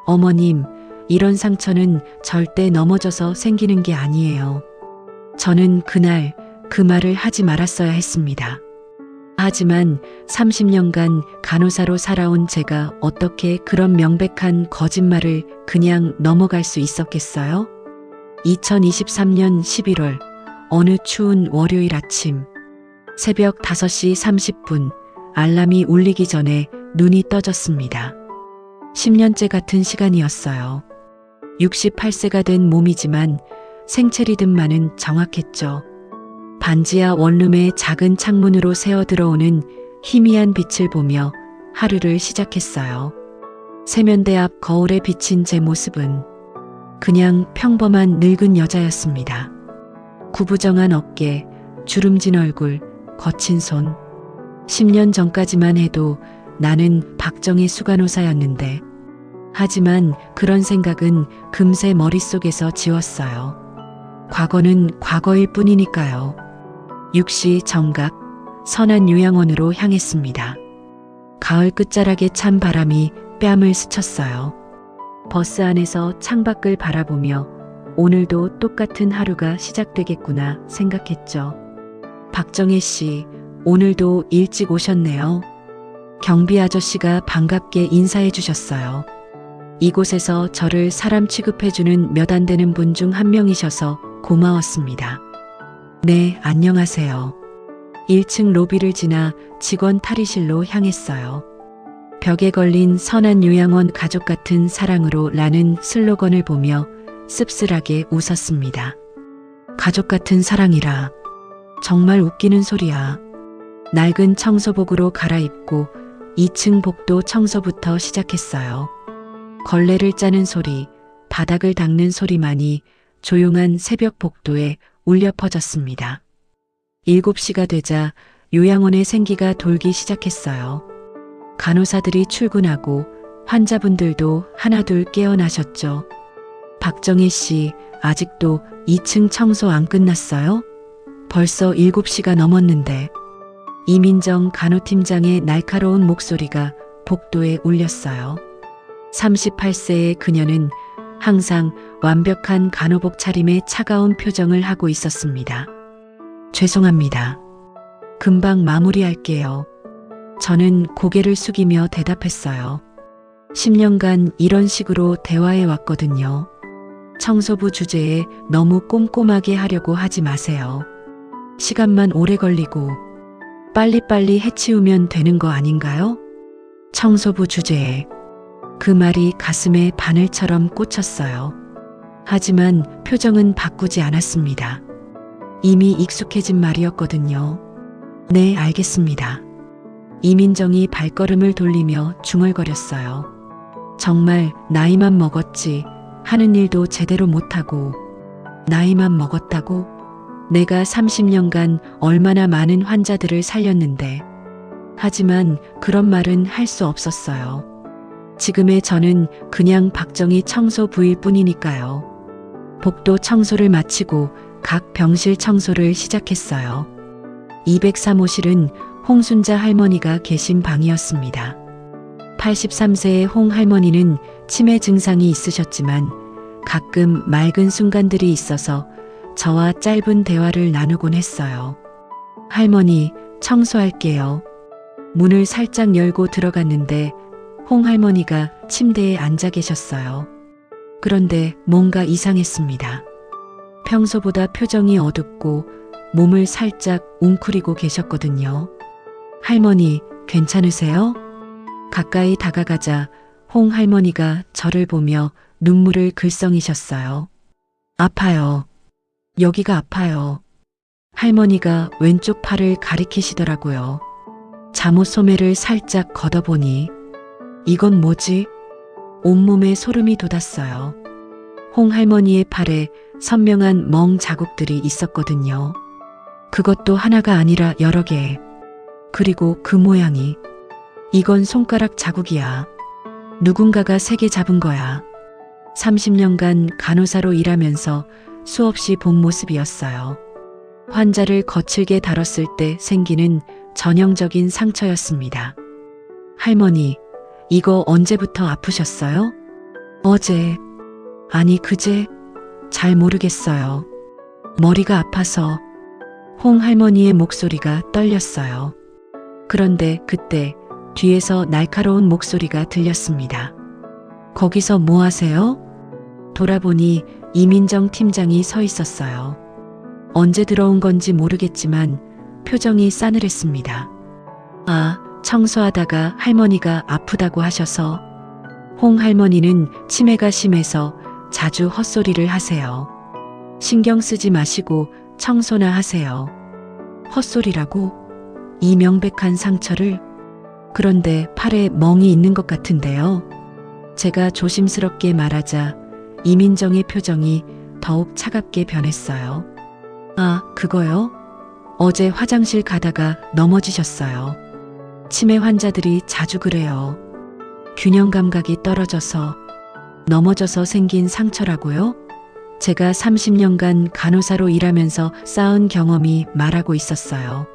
어머님, 이런 상처는 절대 넘어져서 생기는 게 아니에요. 저는 그날 그 말을 하지 말았어야 했습니다. 하지만 30년간 간호사로 살아온 제가 어떻게 그런 명백한 거짓말을 그냥 넘어갈 수 있었겠어요? 2023년 11월 어느 추운 월요일 아침 새벽 5시 30분 알람이 울리기 전에 눈이 떠졌습니다. 10년째 같은 시간이었어요. 68세가 된 몸이지만 생체 리듬만은 정확했죠. 반지하 원룸의 작은 창문으로 새어 들어오는 희미한 빛을 보며 하루를 시작했어요. 세면대 앞 거울에 비친 제 모습은 그냥 평범한 늙은 여자였습니다. 구부정한 어깨, 주름진 얼굴, 거친 손. 10년 전까지만 해도 나는 박정희 수간호사였는데, 하지만 그런 생각은 금세 머릿속에서 지웠어요. 과거는 과거일 뿐이니까요. 6시 정각, 선한 요양원으로 향했습니다. 가을 끝자락에 찬 바람이 뺨을 스쳤어요. 버스 안에서 창밖을 바라보며 오늘도 똑같은 하루가 시작되겠구나 생각했죠. 박정희 씨, 오늘도 일찍 오셨네요. 경비 아저씨가 반갑게 인사해 주셨어요. 이곳에서 저를 사람 취급해주는 몇 안 되는 분 중 한 명이셔서 고마웠습니다. 네, 안녕하세요. 1층 로비를 지나 직원 탈의실로 향했어요. 벽에 걸린 선한 요양원 가족 같은 사랑으로 라는 슬로건을 보며 씁쓸하게 웃었습니다. 가족 같은 사랑이라. 정말 웃기는 소리야. 낡은 청소복으로 갈아입고 2층 복도 청소부터 시작했어요. 걸레를 짜는 소리, 바닥을 닦는 소리만이 조용한 새벽 복도에 울려 퍼졌습니다. 7시가 되자 요양원의 생기가 돌기 시작했어요. 간호사들이 출근하고 환자분들도 하나둘 깨어나셨죠. 박정희 씨, 아직도 2층 청소 안 끝났어요? 벌써 7시가 넘었는데. 이민정 간호팀장의 날카로운 목소리가 복도에 울렸어요. 38세의 그녀는 항상 완벽한 간호복 차림의 차가운 표정을 하고 있었습니다. 죄송합니다. 금방 마무리할게요. 저는 고개를 숙이며 대답했어요. 10년간 이런 식으로 대화해 왔거든요. 청소부 주제에 너무 꼼꼼하게 하려고 하지 마세요. 시간만 오래 걸리고 빨리빨리 해치우면 되는 거 아닌가요? 청소부 주제에. 그 말이 가슴에 바늘처럼 꽂혔어요. 하지만 표정은 바꾸지 않았습니다. 이미 익숙해진 말이었거든요. 네, 알겠습니다. 이민정이 발걸음을 돌리며 중얼거렸어요. 정말 나이만 먹었지 하는 일도 제대로 못하고. 나이만 먹었다고? 내가 30년간 얼마나 많은 환자들을 살렸는데. 하지만 그런 말은 할 수 없었어요. 지금의 저는 그냥 박정희 청소부일 뿐이니까요. 복도 청소를 마치고 각 병실 청소를 시작했어요. 203호실은 홍순자 할머니가 계신 방이었습니다. 83세의 홍 할머니는 치매 증상이 있으셨지만 가끔 맑은 순간들이 있어서 저와 짧은 대화를 나누곤 했어요. 할머니, 청소할게요. 문을 살짝 열고 들어갔는데 홍 할머니가 침대에 앉아 계셨어요. 그런데 뭔가 이상했습니다. 평소보다 표정이 어둡고 몸을 살짝 웅크리고 계셨거든요. 할머니, 괜찮으세요? 가까이 다가가자 홍 할머니가 저를 보며 눈물을 글썽이셨어요. 아파요. 여기가 아파요. 할머니가 왼쪽 팔을 가리키시더라고요. 잠옷 소매를 살짝 걷어보니 이건 뭐지? 온몸에 소름이 돋았어요. 홍 할머니의 팔에 선명한 멍 자국들이 있었거든요. 그것도 하나가 아니라 여러 개. 그리고 그 모양이. 이건 손가락 자국이야. 누군가가 세게 잡은 거야. 30년간 간호사로 일하면서 수없이 본 모습이었어요. 환자를 거칠게 다뤘을 때 생기는 전형적인 상처였습니다. 할머니, 이거 언제부터 아프셨어요? 어제, 아니 그제, 잘 모르겠어요. 머리가 아파서. 홍 할머니의 목소리가 떨렸어요. 그런데 그때 뒤에서 날카로운 목소리가 들렸습니다. 거기서 뭐 하세요? 돌아보니 이민정 팀장이 서 있었어요. 언제 들어온 건지 모르겠지만 표정이 싸늘했습니다. 아, 청소하다가 할머니가 아프다고 하셔서. 홍 할머니는 치매가 심해서 자주 헛소리를 하세요. 신경 쓰지 마시고 청소나 하세요. 헛소리라고? 이 명백한 상처를? 그런데 팔에 멍이 있는 것 같은데요. 제가 조심스럽게 말하자 이민정의 표정이 더욱 차갑게 변했어요. 아, 그거요? 어제 화장실 가다가 넘어지셨어요. 치매 환자들이 자주 그래요. 균형 감각이 떨어져서 넘어져서 생긴 상처라고요? 제가 30년간 간호사로 일하면서 쌓은 경험이 말하고 있었어요.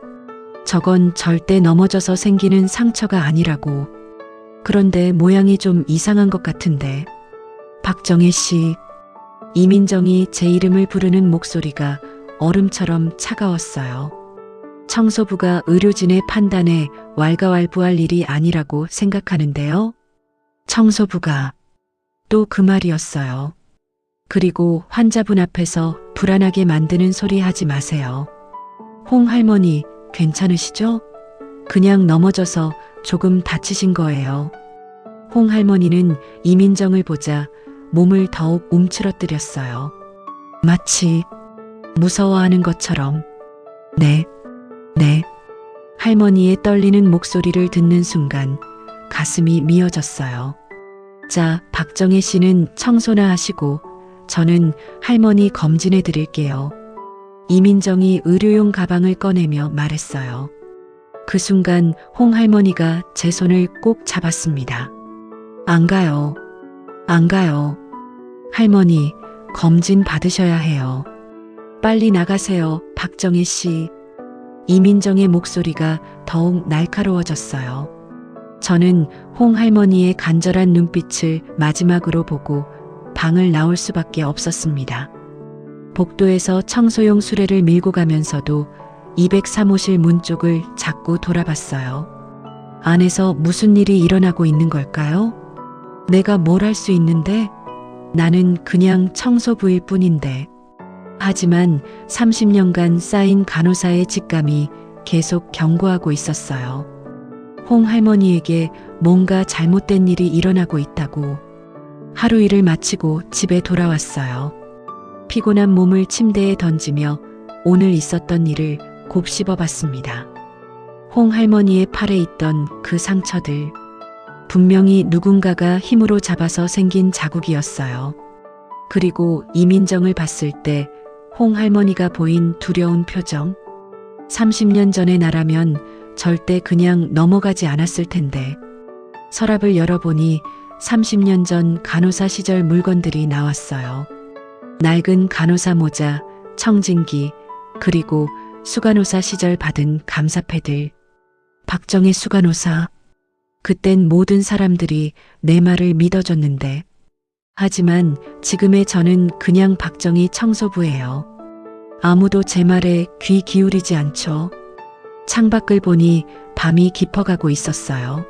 저건 절대 넘어져서 생기는 상처가 아니라고. 그런데 모양이 좀 이상한 것 같은데. 박정혜 씨. 이민정이 제 이름을 부르는 목소리가 얼음처럼 차가웠어요. 청소부가 의료진의 판단에 왈가왈부할 일이 아니라고 생각하는데요. 청소부가. 또 그 말이었어요. 그리고 환자분 앞에서 불안하게 만드는 소리 하지 마세요. 홍 할머니, 괜찮으시죠? 그냥 넘어져서 조금 다치신 거예요. 홍 할머니는 이민정을 보자 몸을 더욱 움츠러뜨렸어요. 마치 무서워하는 것처럼. 네. 할머니의 떨리는 목소리를 듣는 순간 가슴이 미어졌어요. 자, 박정혜 씨는 청소나 하시고 저는 할머니 검진해 드릴게요. 이민정이 의료용 가방을 꺼내며 말했어요. 그 순간 홍 할머니가 제 손을 꼭 잡았습니다. 안 가요. 할머니, 검진 받으셔야 해요. 빨리 나가세요, 박정혜 씨. 이민정의 목소리가 더욱 날카로워졌어요. 저는 홍 할머니의 간절한 눈빛을 마지막으로 보고 방을 나올 수밖에 없었습니다. 복도에서 청소용 수레를 밀고 가면서도 203호실 문 쪽을 자꾸 돌아봤어요. 안에서 무슨 일이 일어나고 있는 걸까요? 내가 뭘 할 수 있는데? 나는 그냥 청소부일 뿐인데. 하지만 30년간 쌓인 간호사의 직감이 계속 경고하고 있었어요. 홍 할머니에게 뭔가 잘못된 일이 일어나고 있다고. 하루 일을 마치고 집에 돌아왔어요. 피곤한 몸을 침대에 던지며 오늘 있었던 일을 곱씹어 봤습니다. 홍 할머니의 팔에 있던 그 상처들. 분명히 누군가가 힘으로 잡아서 생긴 자국이었어요. 그리고 이민정을 봤을 때 홍 할머니가 보인 두려운 표정. 30년 전의 나라면 절대 그냥 넘어가지 않았을 텐데. 서랍을 열어보니 30년 전 간호사 시절 물건들이 나왔어요. 낡은 간호사 모자, 청진기, 그리고 수간호사 시절 받은 감사패들. 박정혜 수간호사. 그땐 모든 사람들이 내 말을 믿어줬는데. 하지만 지금의 저는 그냥 박정희 청소부예요. 아무도 제 말에 귀 기울이지 않죠. 창밖을 보니 밤이 깊어가고 있었어요.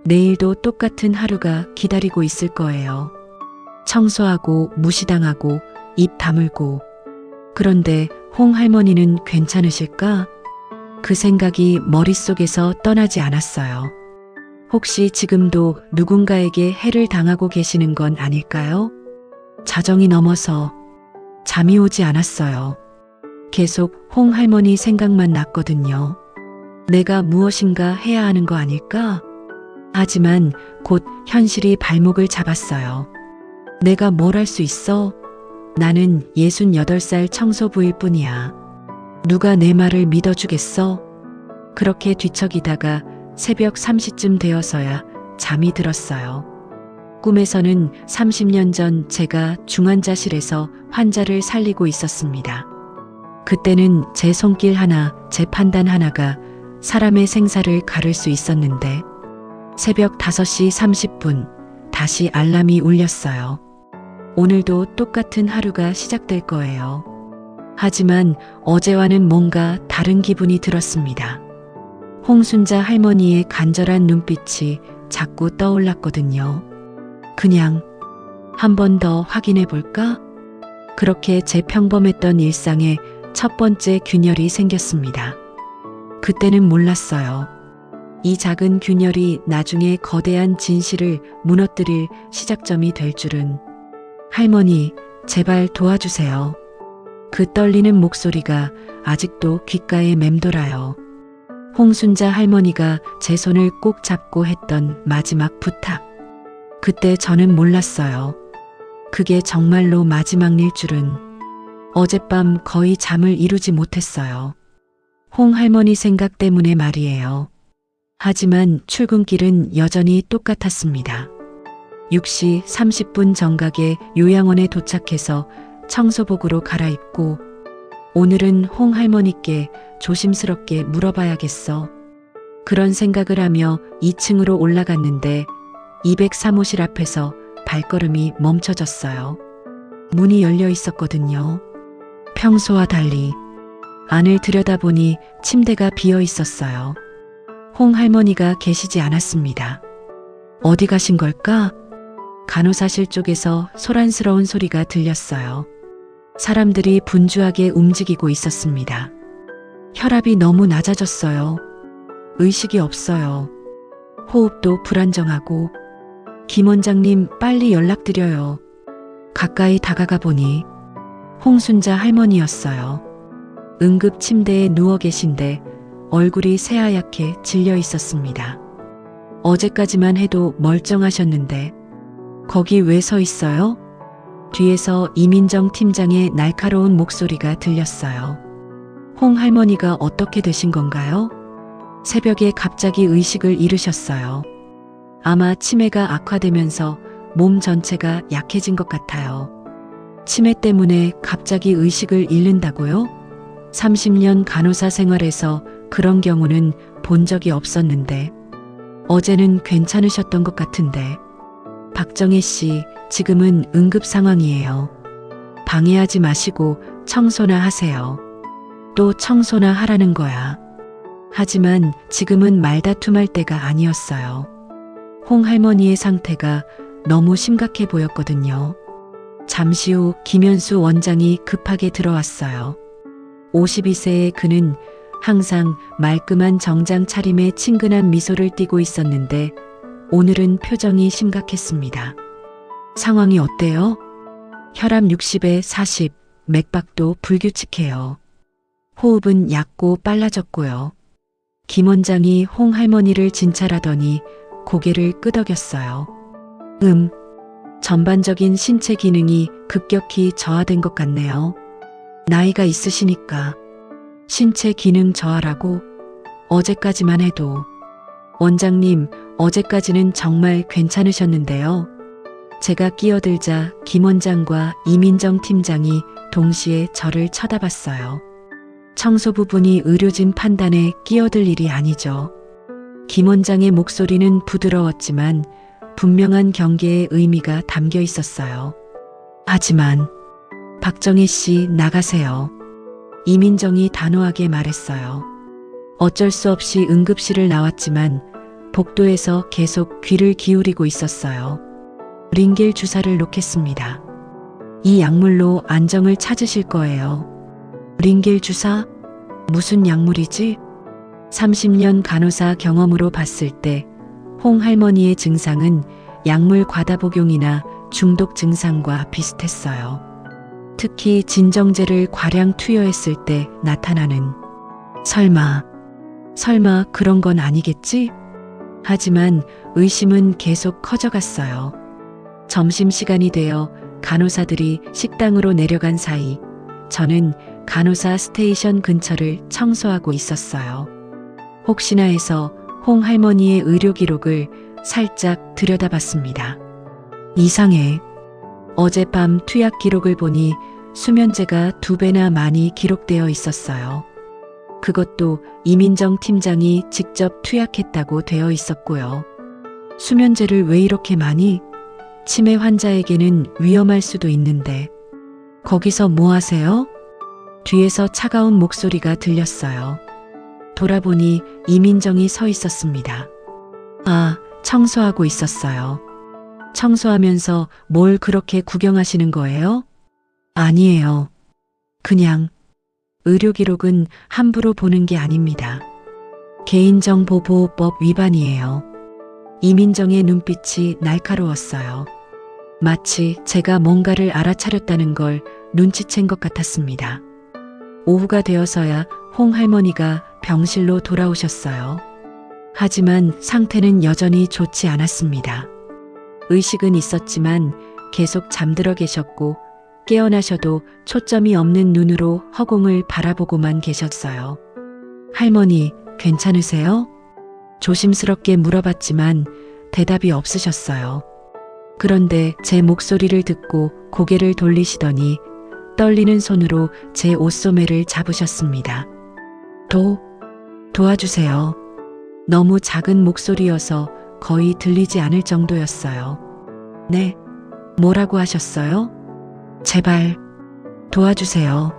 내일도 똑같은 하루가 기다리고 있을 거예요. 청소하고 무시당하고 입 다물고. 그런데 홍 할머니는 괜찮으실까? 그 생각이 머릿속에서 떠나지 않았어요. 혹시 지금도 누군가에게 해를 당하고 계시는 건 아닐까요? 자정이 넘어서 잠이 오지 않았어요. 계속 홍 할머니 생각만 났거든요. 내가 무엇인가 해야 하는 거 아닐까? 하지만 곧 현실이 발목을 잡았어요. 내가 뭘 할 수 있어? 나는 68살 청소부일 뿐이야. 누가 내 말을 믿어주겠어? 그렇게 뒤척이다가 새벽 3시쯤 되어서야 잠이 들었어요. 꿈에서는 30년 전 제가 중환자실에서 환자를 살리고 있었습니다. 그때는 제 손길 하나, 제 판단 하나가 사람의 생사를 가를 수 있었는데 새벽 5시 30분 다시 알람이 울렸어요. 오늘도 똑같은 하루가 시작될 거예요. 하지만 어제와는 뭔가 다른 기분이 들었습니다. 홍순자 할머니의 간절한 눈빛이 자꾸 떠올랐거든요. 그냥 한 번 더 확인해 볼까? 그렇게 제 평범했던 일상에 첫 번째 균열이 생겼습니다. 그때는 몰랐어요. 이 작은 균열이 나중에 거대한 진실을 무너뜨릴 시작점이 될 줄은. 할머니, 제발 도와주세요. 그 떨리는 목소리가 아직도 귓가에 맴돌아요. 홍순자 할머니가 제 손을 꼭 잡고 했던 마지막 부탁. 그때 저는 몰랐어요. 그게 정말로 마지막 일 줄은. 어젯밤 거의 잠을 이루지 못했어요. 홍 할머니 생각 때문에 말이에요. 하지만 출근길은 여전히 똑같았습니다. 6시 30분 정각에 요양원에 도착해서 청소복으로 갈아입고 오늘은 홍 할머니께 조심스럽게 물어봐야겠어. 그런 생각을 하며 2층으로 올라갔는데 203호실 앞에서 발걸음이 멈춰졌어요. 문이 열려 있었거든요. 평소와 달리 안을 들여다보니 침대가 비어 있었어요. 홍 할머니가 계시지 않았습니다. 어디 가신 걸까? 간호사실 쪽에서 소란스러운 소리가 들렸어요. 사람들이 분주하게 움직이고 있었습니다. 혈압이 너무 낮아졌어요. 의식이 없어요. 호흡도 불안정하고. 김 원장님, 빨리 연락드려요. 가까이 다가가 보니 홍순자 할머니였어요. 응급 침대에 누워 계신데 얼굴이 새하얗게 질려 있었습니다. 어제까지만 해도 멀쩡하셨는데 거기 왜 서 있어요? 뒤에서 이민정 팀장의 날카로운 목소리가 들렸어요. 홍 할머니가 어떻게 되신 건가요? 새벽에 갑자기 의식을 잃으셨어요. 아마 치매가 악화되면서 몸 전체가 약해진 것 같아요. 치매 때문에 갑자기 의식을 잃는다고요? 30년 간호사 생활에서 그런 경우는 본 적이 없었는데 어제는 괜찮으셨던 것 같은데. 박정혜 씨, 지금은 응급 상황이에요. 방해하지 마시고 청소나 하세요. 또 청소나 하라는 거야. 하지만 지금은 말다툼할 때가 아니었어요. 홍 할머니의 상태가 너무 심각해 보였거든요. 잠시 후 김현수 원장이 급하게 들어왔어요. 52세의 그는 항상 말끔한 정장 차림에 친근한 미소를 띠고 있었는데 오늘은 표정이 심각했습니다. 상황이 어때요? 혈압 60에 40, 맥박도 불규칙해요. 호흡은 얕고 빨라졌고요. 김 원장이 홍 할머니를 진찰하더니 고개를 끄덕였어요. 전반적인 신체 기능이 급격히 저하된 것 같네요. 나이가 있으시니까. 신체 기능 저하라고? 어제까지만 해도. 원장님, 어제까지는 정말 괜찮으셨는데요. 제가 끼어들자 김 원장과 이민정 팀장이 동시에 저를 쳐다봤어요. 청소 부분이 의료진 판단에 끼어들 일이 아니죠. 김 원장의 목소리는 부드러웠지만 분명한 경계의 의미가 담겨 있었어요. 하지만 박정혜 씨, 나가세요. 이민정이 단호하게 말했어요. 어쩔 수 없이 응급실을 나왔지만 복도에서 계속 귀를 기울이고 있었어요. 링겔 주사를 놓겠습니다. 이 약물로 안정을 찾으실 거예요. 링겔 주사? 무슨 약물이지? 30년 간호사 경험으로 봤을 때 홍 할머니의 증상은 약물 과다 복용이나 중독 증상과 비슷했어요. 특히 진정제를 과량 투여했을 때 나타나는. 설마 그런 건 아니겠지? 하지만 의심은 계속 커져갔어요. 점심시간이 되어 간호사들이 식당으로 내려간 사이 저는 간호사 스테이션 근처를 청소하고 있었어요. 혹시나 해서 홍 할머니의 의료 기록을 살짝 들여다봤습니다. 이상해. 어젯밤 투약 기록을 보니 수면제가 2배나 많이 기록되어 있었어요. 그것도 이민정 팀장이 직접 투약했다고 되어 있었고요. 수면제를 왜 이렇게 많이? 치매 환자에게는 위험할 수도 있는데 거기서 뭐 하세요? 뒤에서 차가운 목소리가 들렸어요. 돌아보니 이민정이 서 있었습니다. 아, 청소하고 있었어요. 청소하면서 뭘 그렇게 구경하시는 거예요? 아니에요. 그냥 의료기록은 함부로 보는 게 아닙니다. 개인정보보호법 위반이에요. 이민정의 눈빛이 날카로웠어요. 마치 제가 뭔가를 알아차렸다는 걸 눈치챈 것 같았습니다. 오후가 되어서야 홍 할머니가 병실로 돌아오셨어요. 하지만 상태는 여전히 좋지 않았습니다. 의식은 있었지만 계속 잠들어 계셨고 깨어나셔도 초점이 없는 눈으로 허공을 바라보고만 계셨어요. 할머니, 괜찮으세요? 조심스럽게 물어봤지만 대답이 없으셨어요. 그런데 제 목소리를 듣고 고개를 돌리시더니 떨리는 손으로 제 옷소매를 잡으셨습니다. 도와주세요. 너무 작은 목소리여서 거의 들리지 않을 정도였어요. 네, 뭐라고 하셨어요? 제발 도와주세요.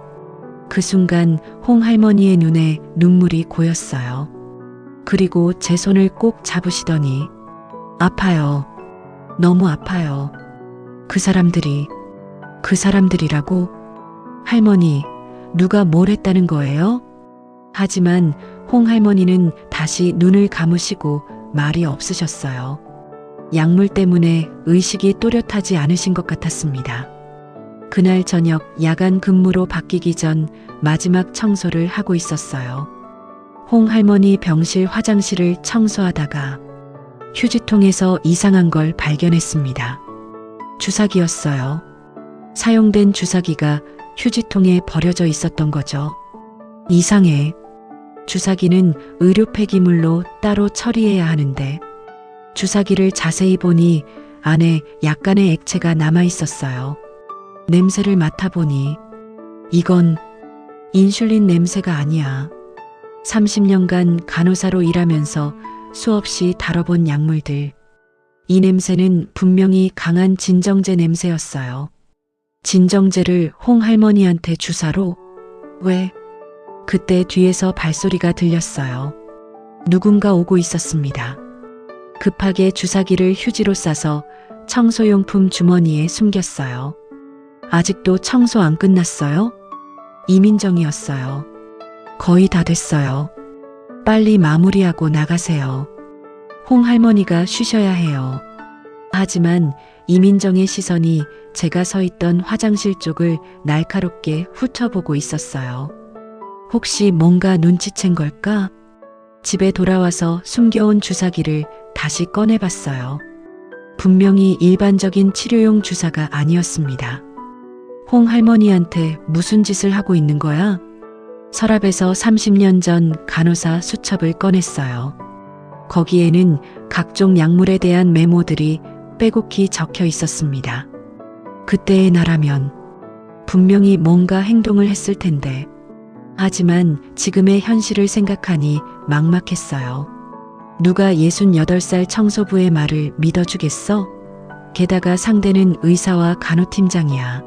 그 순간 홍 할머니의 눈에 눈물이 고였어요. 그리고 제 손을 꼭 잡으시더니 아파요. 너무 아파요. 그 사람들이라고? 할머니, 누가 뭘 했다는 거예요? 하지만 홍 할머니는 다시 눈을 감으시고 말이 없으셨어요. 약물 때문에 의식이 또렷하지 않으신 것 같았습니다. 그날 저녁 야간 근무로 바뀌기 전 마지막 청소를 하고 있었어요. 홍 할머니 병실 화장실을 청소하다가 휴지통에서 이상한 걸 발견했습니다. 주사기였어요. 사용된 주사기가 휴지통에 버려져 있었던 거죠. 이상해. 주사기는 의료 폐기물로 따로 처리해야 하는데 주사기를 자세히 보니 안에 약간의 액체가 남아 있었어요. 냄새를 맡아보니 이건 인슐린 냄새가 아니야. 30년간 간호사로 일하면서 수없이 다뤄본 약물들. 이 냄새는 분명히 강한 진정제 냄새였어요. 진정제를 홍 할머니한테 주사로? 왜? 그때 뒤에서 발소리가 들렸어요. 누군가 오고 있었습니다. 급하게 주사기를 휴지로 싸서 청소용품 주머니에 숨겼어요. 아직도 청소 안 끝났어요? 이민정이었어요. 거의 다 됐어요. 빨리 마무리하고 나가세요. 홍 할머니가 쉬셔야 해요. 하지만 이민정의 시선이 제가 서 있던 화장실 쪽을 날카롭게 훑어보고 있었어요. 혹시 뭔가 눈치챈 걸까? 집에 돌아와서 숨겨온 주사기를 다시 꺼내봤어요. 분명히 일반적인 치료용 주사가 아니었습니다. 홍 할머니한테 무슨 짓을 하고 있는 거야? 서랍에서 30년 전 간호사 수첩을 꺼냈어요. 거기에는 각종 약물에 대한 메모들이 빼곡히 적혀 있었습니다. 그때의 나라면 분명히 뭔가 행동을 했을 텐데. 하지만 지금의 현실을 생각하니 막막했어요. 누가 68살 청소부의 말을 믿어주겠어? 게다가 상대는 의사와 간호팀장이야.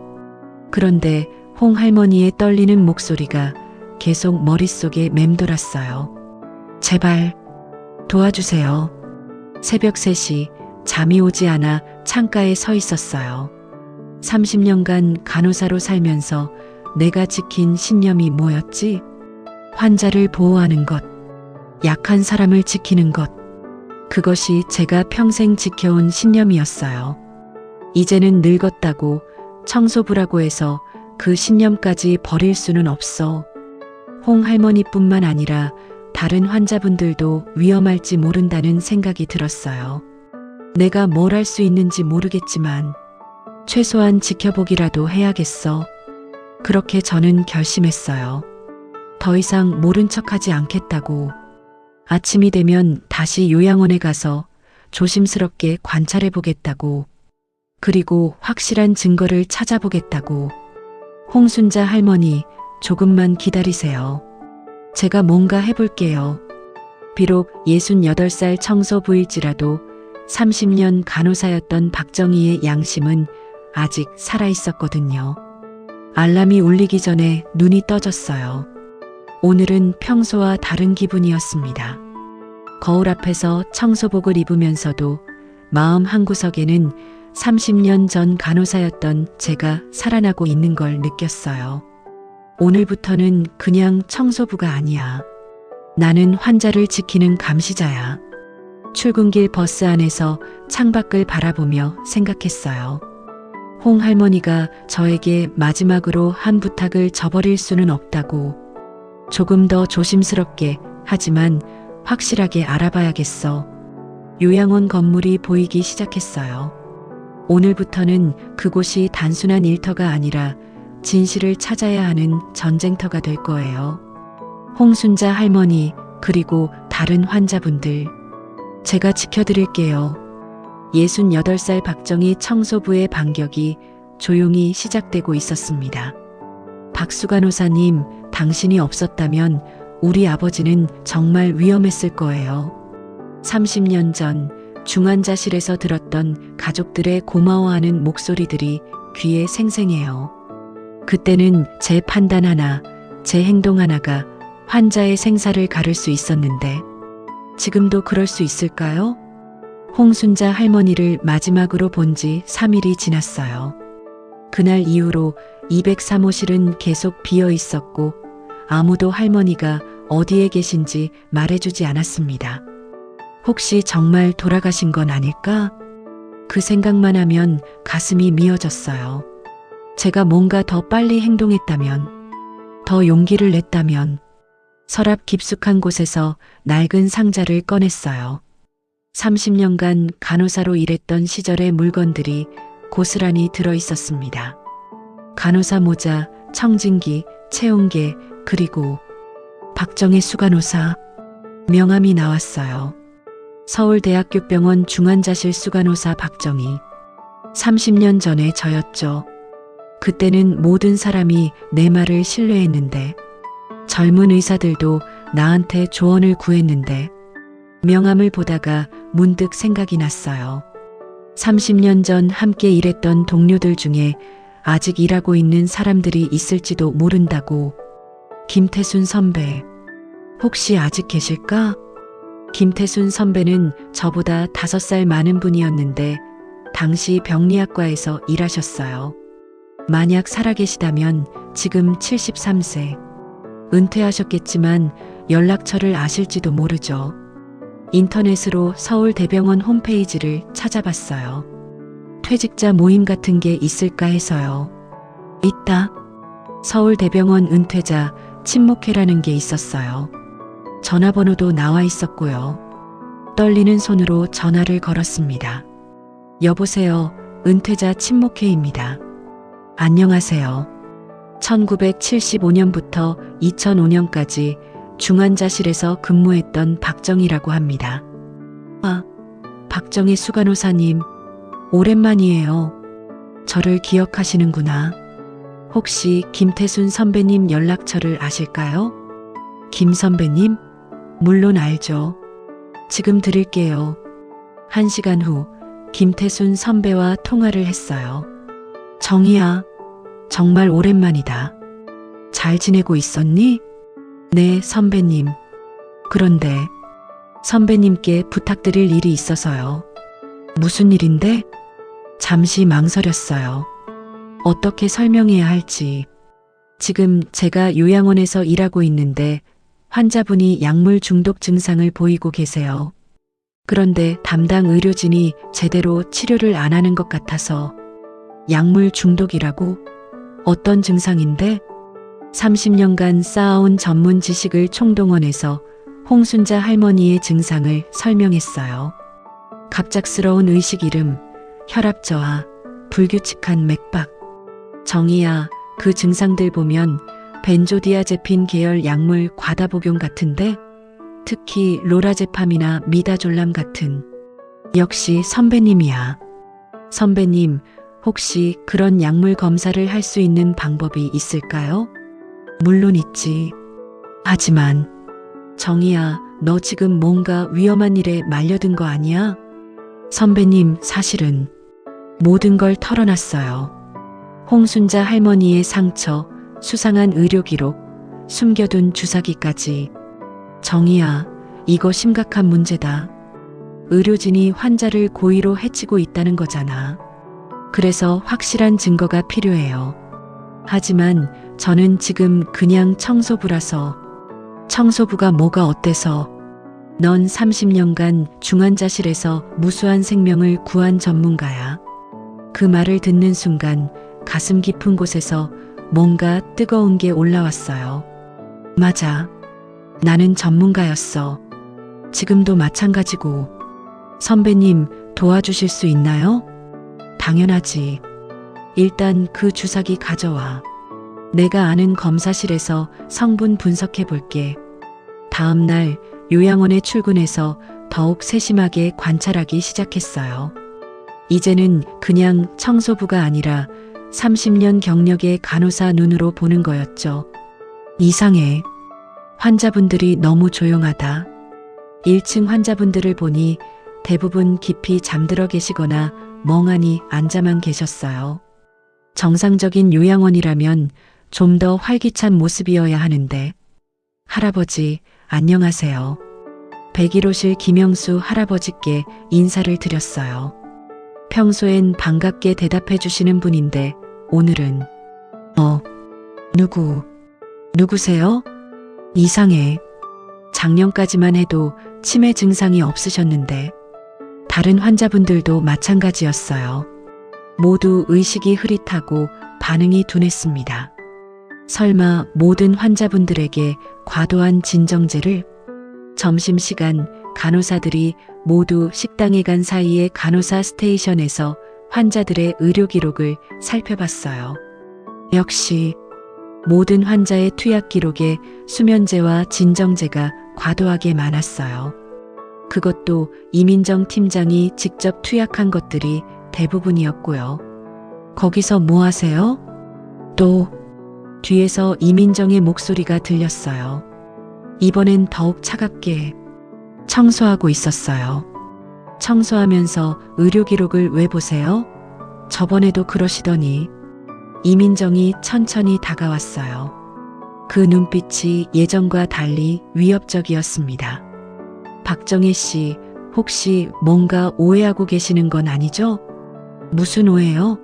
그런데 홍 할머니의 떨리는 목소리가 계속 머릿속에 맴돌았어요. 제발 도와주세요. 새벽 3시 잠이 오지 않아 창가에 서 있었어요. 30년간 간호사로 살면서 내가 지킨 신념이 뭐였지? 환자를 보호하는 것, 약한 사람을 지키는 것. 그것이 제가 평생 지켜온 신념이었어요. 이제는 늙었다고 청소부라고 해서 그 신념까지 버릴 수는 없어. 홍 할머니뿐만 아니라 다른 환자분들도 위험할지 모른다는 생각이 들었어요. 내가 뭘 할 수 있는지 모르겠지만 최소한 지켜보기라도 해야겠어. 그렇게 저는 결심했어요. 더 이상 모른 척하지 않겠다고. 아침이 되면 다시 요양원에 가서 조심스럽게 관찰해 보겠다고. 그리고 확실한 증거를 찾아보겠다고. 홍순자 할머니, 조금만 기다리세요. 제가 뭔가 해볼게요. 비록 68살 청소부일지라도 30년 간호사였던 박정희의 양심은 아직 살아있었거든요. 알람이 울리기 전에 눈이 떠졌어요. 오늘은 평소와 다른 기분이었습니다. 거울 앞에서 청소복을 입으면서도 마음 한구석에는 30년 전 간호사였던 제가 살아나고 있는 걸 느꼈어요. 오늘부터는 그냥 청소부가 아니야. 나는 환자를 지키는 감시자야. 출근길 버스 안에서 창밖을 바라보며 생각했어요. 홍 할머니가 저에게 마지막으로 한 부탁을 저버릴 수는 없다고. 조금 더 조심스럽게 하지만 확실하게 알아봐야겠어. 요양원 건물이 보이기 시작했어요. 오늘부터는 그곳이 단순한 일터가 아니라 진실을 찾아야 하는 전쟁터가 될 거예요. 홍순자 할머니, 그리고 다른 환자분들. 제가 지켜드릴게요. 68살 박정희 청소부의 반격이 조용히 시작되고 있었습니다. 박수 간호사님, 당신이 없었다면 우리 아버지는 정말 위험했을 거예요. 30년 전 중환자실에서 들었던 가족들의 고마워하는 목소리들이 귀에 생생해요. 그때는 제 판단 하나, 제 행동 하나가 환자의 생사를 가를 수 있었는데 지금도 그럴 수 있을까요? 홍순자 할머니를 마지막으로 본 지 3일이 지났어요. 그날 이후로 203호실은 계속 비어 있었고 아무도 할머니가 어디에 계신지 말해주지 않았습니다. 혹시 정말 돌아가신 건 아닐까? 그 생각만 하면 가슴이 미어졌어요. 제가 뭔가 더 빨리 행동했다면, 더 용기를 냈다면. 서랍 깊숙한 곳에서 낡은 상자를 꺼냈어요. 30년간 간호사로 일했던 시절의 물건들이 고스란히 들어 있었습니다. 간호사 모자, 청진기, 체온계, 그리고 박정희 수간호사. 명함이 나왔어요. 서울대학교 병원 중환자실 수간호사 박정희. 30년 전에 저였죠. 그때는 모든 사람이 내 말을 신뢰했는데, 젊은 의사들도 나한테 조언을 구했는데, 명함을 보다가 문득 생각이 났어요. 30년 전 함께 일했던 동료들 중에 아직 일하고 있는 사람들이 있을지도 모른다고. 김태순 선배, 혹시 아직 계실까? 김태순 선배는 저보다 5살 많은 분이었는데 당시 병리학과에서 일하셨어요. 만약 살아계시다면 지금 73세. 은퇴하셨겠지만 연락처를 아실지도 모르죠. 인터넷으로 서울대병원 홈페이지를 찾아봤어요. 퇴직자 모임 같은 게 있을까 해서요. 있다. 서울대병원 은퇴자 친목회라는 게 있었어요. 전화번호도 나와 있었고요. 떨리는 손으로 전화를 걸었습니다. 여보세요. 은퇴자 친목회입니다. 안녕하세요. 1975년부터 2005년까지 중환자실에서 근무했던 박정희라고 합니다. 아, 박정희 수간호사님, 오랜만이에요. 저를 기억하시는구나. 혹시 김태순 선배님 연락처를 아실까요? 김 선배님? 물론 알죠. 지금 드릴게요. 1시간 후 김태순 선배와 통화를 했어요. 정희야, 정말 오랜만이다. 잘 지내고 있었니? 네, 선배님. 그런데 선배님께 부탁드릴 일이 있어서요. 무슨 일인데? 잠시 망설였어요. 어떻게 설명해야 할지. 지금 제가 요양원에서 일하고 있는데 환자분이 약물 중독 증상을 보이고 계세요. 그런데 담당 의료진이 제대로 치료를 안 하는 것 같아서. 약물 중독이라고? 어떤 증상인데? 30년간 쌓아온 전문 지식을 총동원해서 홍순자 할머니의 증상을 설명했어요. 갑작스러운 의식 잃음, 혈압 저하, 불규칙한 맥박. 정희야, 그 증상들 보면 벤조디아제핀 계열 약물 과다 복용 같은데? 특히 로라제팜이나 미다졸람 같은. 역시 선배님이야. 선배님, 혹시 그런 약물 검사를 할 수 있는 방법이 있을까요? 물론 있지. 하지만 정희야, 너 지금 뭔가 위험한 일에 말려든 거 아니야? 선배님, 사실은 모든 걸 털어놨어요. 홍순자 할머니의 상처, 수상한 의료 기록, 숨겨둔 주사기까지. 정희야, 이거 심각한 문제다. 의료진이 환자를 고의로 해치고 있다는 거잖아. 그래서 확실한 증거가 필요해요. 하지만 저는 지금 그냥 청소부라서. 청소부가 뭐가 어때서? 넌 30년간 중환자실에서 무수한 생명을 구한 전문가야. 그 말을 듣는 순간 가슴 깊은 곳에서 뭔가 뜨거운 게 올라왔어요. 맞아. 나는 전문가였어. 지금도 마찬가지고. 선배님, 도와주실 수 있나요? 당연하지. 일단 그 주사기 가져와. 내가 아는 검사실에서 성분 분석해 볼게. 다음 날 요양원에 출근해서 더욱 세심하게 관찰하기 시작했어요. 이제는 그냥 청소부가 아니라 30년 경력의 간호사 눈으로 보는 거였죠. 이상해. 환자분들이 너무 조용하다. 1층 환자분들을 보니 대부분 깊이 잠들어 계시거나 멍하니 앉아만 계셨어요. 정상적인 요양원이라면 좀 더 활기찬 모습이어야 하는데. 할아버지, 안녕하세요. 101호실 김영수 할아버지께 인사를 드렸어요. 평소엔 반갑게 대답해 주시는 분인데 오늘은 누구세요? 이상해. 작년까지만 해도 치매 증상이 없으셨는데 다른 환자분들도 마찬가지였어요. 모두 의식이 흐릿하고 반응이 둔했습니다. 설마 모든 환자분들에게 과도한 진정제를? 점심시간 간호사들이 모두 식당에 간 사이에 간호사 스테이션에서 환자들의 의료 기록을 살펴봤어요. 역시 모든 환자의 투약 기록에 수면제와 진정제가 과도하게 많았어요. 그것도 이민정 팀장이 직접 투약한 것들이 대부분이었고요. 거기서 뭐 하세요? 또 뒤에서 이민정의 목소리가 들렸어요. 이번엔 더욱 차갑게. 청소하고 있었어요. 청소하면서 의료 기록을 왜 보세요? 저번에도 그러시더니. 이민정이 천천히 다가왔어요. 그 눈빛이 예전과 달리 위협적이었습니다. 박정혜 씨, 혹시 뭔가 오해하고 계시는 건 아니죠? 무슨 오해요?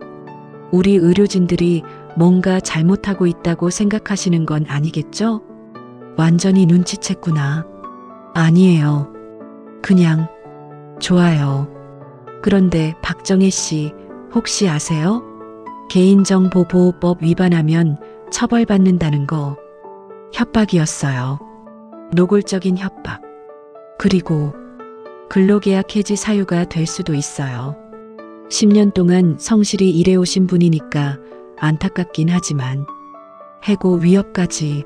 우리 의료진들이 뭔가 잘못하고 있다고 생각하시는 건 아니겠죠? 완전히 눈치챘구나. 아니에요. 그냥 좋아요. 그런데 박정혜 씨, 혹시 아세요? 개인정보보호법 위반하면 처벌받는다는 거. 협박이었어요. 노골적인 협박. 그리고 근로계약 해지 사유가 될 수도 있어요. 10년 동안 성실히 일해오신 분이니까 안타깝긴 하지만 해고 위협까지.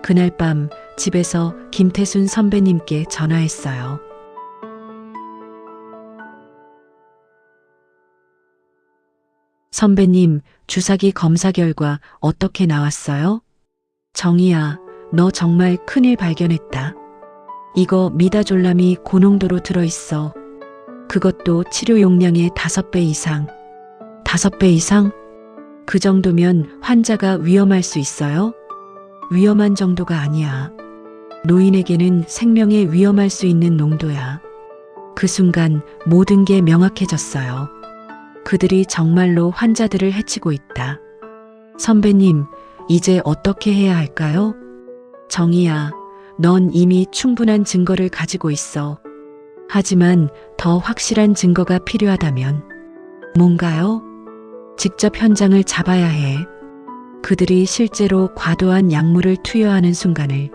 그날 밤 집에서 김태순 선배님께 전화했어요. 선배님, 주사기 검사 결과 어떻게 나왔어요? 정희야, 너 정말 큰일 발견했다. 이거 미다졸람이 고농도로 들어있어. 그것도 치료 용량의 5배 이상. 5배 이상? 그 정도면 환자가 위험할 수 있어요? 위험한 정도가 아니야. 노인에게는 생명에 위험할 수 있는 농도야. 그 순간 모든 게 명확해졌어요. 그들이 정말로 환자들을 해치고 있다. 선배님, 이제 어떻게 해야 할까요? 정희야, 넌 이미 충분한 증거를 가지고 있어. 하지만 더 확실한 증거가 필요하다면. 뭔가요? 직접 현장을 잡아야 해. 그들이 실제로 과도한 약물을 투여하는 순간을.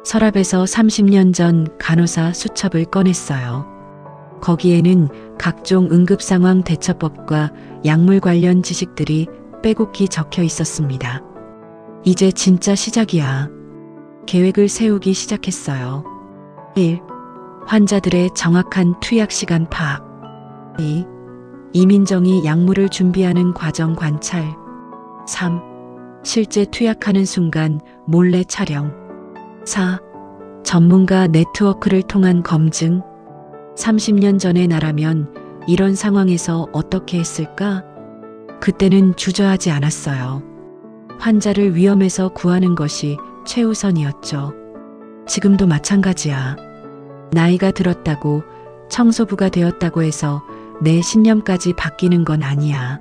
서랍에서 30년 전 간호사 수첩을 꺼냈어요. 거기에는 각종 응급상황 대처법과 약물 관련 지식들이 빼곡히 적혀 있었습니다. 이제 진짜 시작이야. 계획을 세우기 시작했어요. 1. 환자들의 정확한 투약 시간 파악. 2. 이민정이 약물을 준비하는 과정 관찰. 3. 실제 투약하는 순간 몰래 촬영. 4. 전문가 네트워크를 통한 검증. 30년 전의 나라면 이런 상황에서 어떻게 했을까? 그때는 주저하지 않았어요. 환자를 위험에서 구하는 것이 최우선이었죠. 지금도 마찬가지야. 나이가 들었다고 청소부가 되었다고 해서 내 신념까지 바뀌는 건 아니야.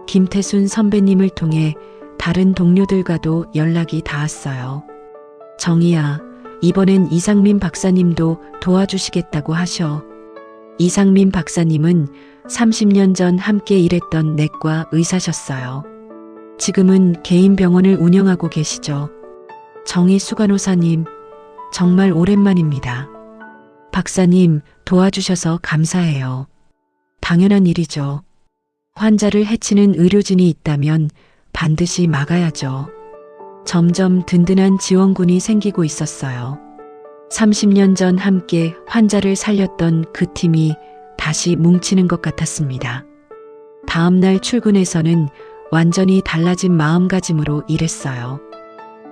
김태순 선배님을 통해 다른 동료들과도 연락이 닿았어요. 정희야, 이번엔 이상민 박사님도 도와주시겠다고 하셔. 이상민 박사님은 30년 전 함께 일했던 내과 의사셨어요. 지금은 개인 병원을 운영하고 계시죠. 정희 수간호사님, 정말 오랜만입니다. 박사님, 도와주셔서 감사해요. 당연한 일이죠. 환자를 해치는 의료진이 있다면 반드시 막아야죠. 점점 든든한 지원군이 생기고 있었어요. 30년 전 함께 환자를 살렸던 그 팀이 다시 뭉치는 것 같았습니다. 다음 날 출근해서는 완전히 달라진 마음가짐으로 일했어요.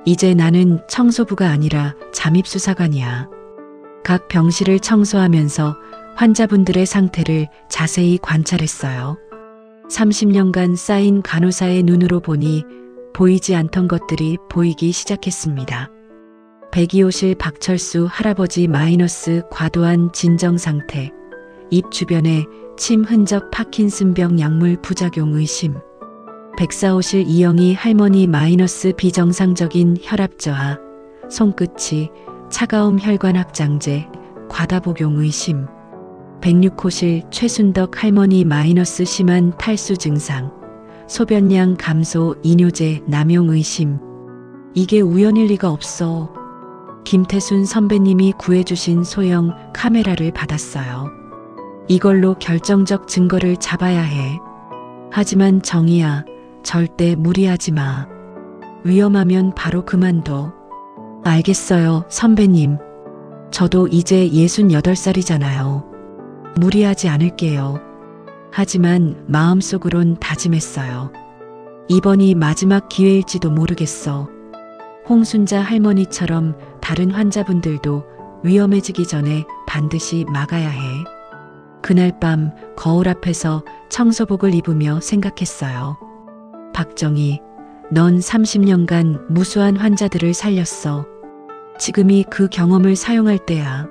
이제 나는 청소부가 아니라 잠입수사관이야. 각 병실을 청소하면서 환자분들의 상태를 자세히 관찰했어요. 30년간 쌓인 간호사의 눈으로 보니 보이지 않던 것들이 보이기 시작했습니다. 102호실 박철수 할아버지 마이너스 과도한 진정 상태, 입 주변에 침 흔적 파킨슨병 약물 부작용 의심, 104호실 이영희 할머니 마이너스 비정상적인 혈압 저하, 손끝이 차가움 혈관 확장제, 과다 복용 의심, 106호실 최순덕 할머니 마이너스 심한 탈수 증상, 소변량 감소 이뇨제 남용 의심. 이게 우연일 리가 없어. 김태순 선배님이 구해주신 소형 카메라를 받았어요. 이걸로 결정적 증거를 잡아야 해. 하지만 정희야, 절대 무리하지 마. 위험하면 바로 그만둬. 알겠어요, 선배님. 저도 이제 68살이잖아요. 무리하지 않을게요. 하지만 마음속으론 다짐했어요. 이번이 마지막 기회일지도 모르겠어. 홍순자 할머니처럼 다른 환자분들도 위험해지기 전에 반드시 막아야 해. 그날 밤 거울 앞에서 청소복을 입으며 생각했어요. 박정희, 넌 30년간 무수한 환자들을 살렸어. 지금이 그 경험을 사용할 때야.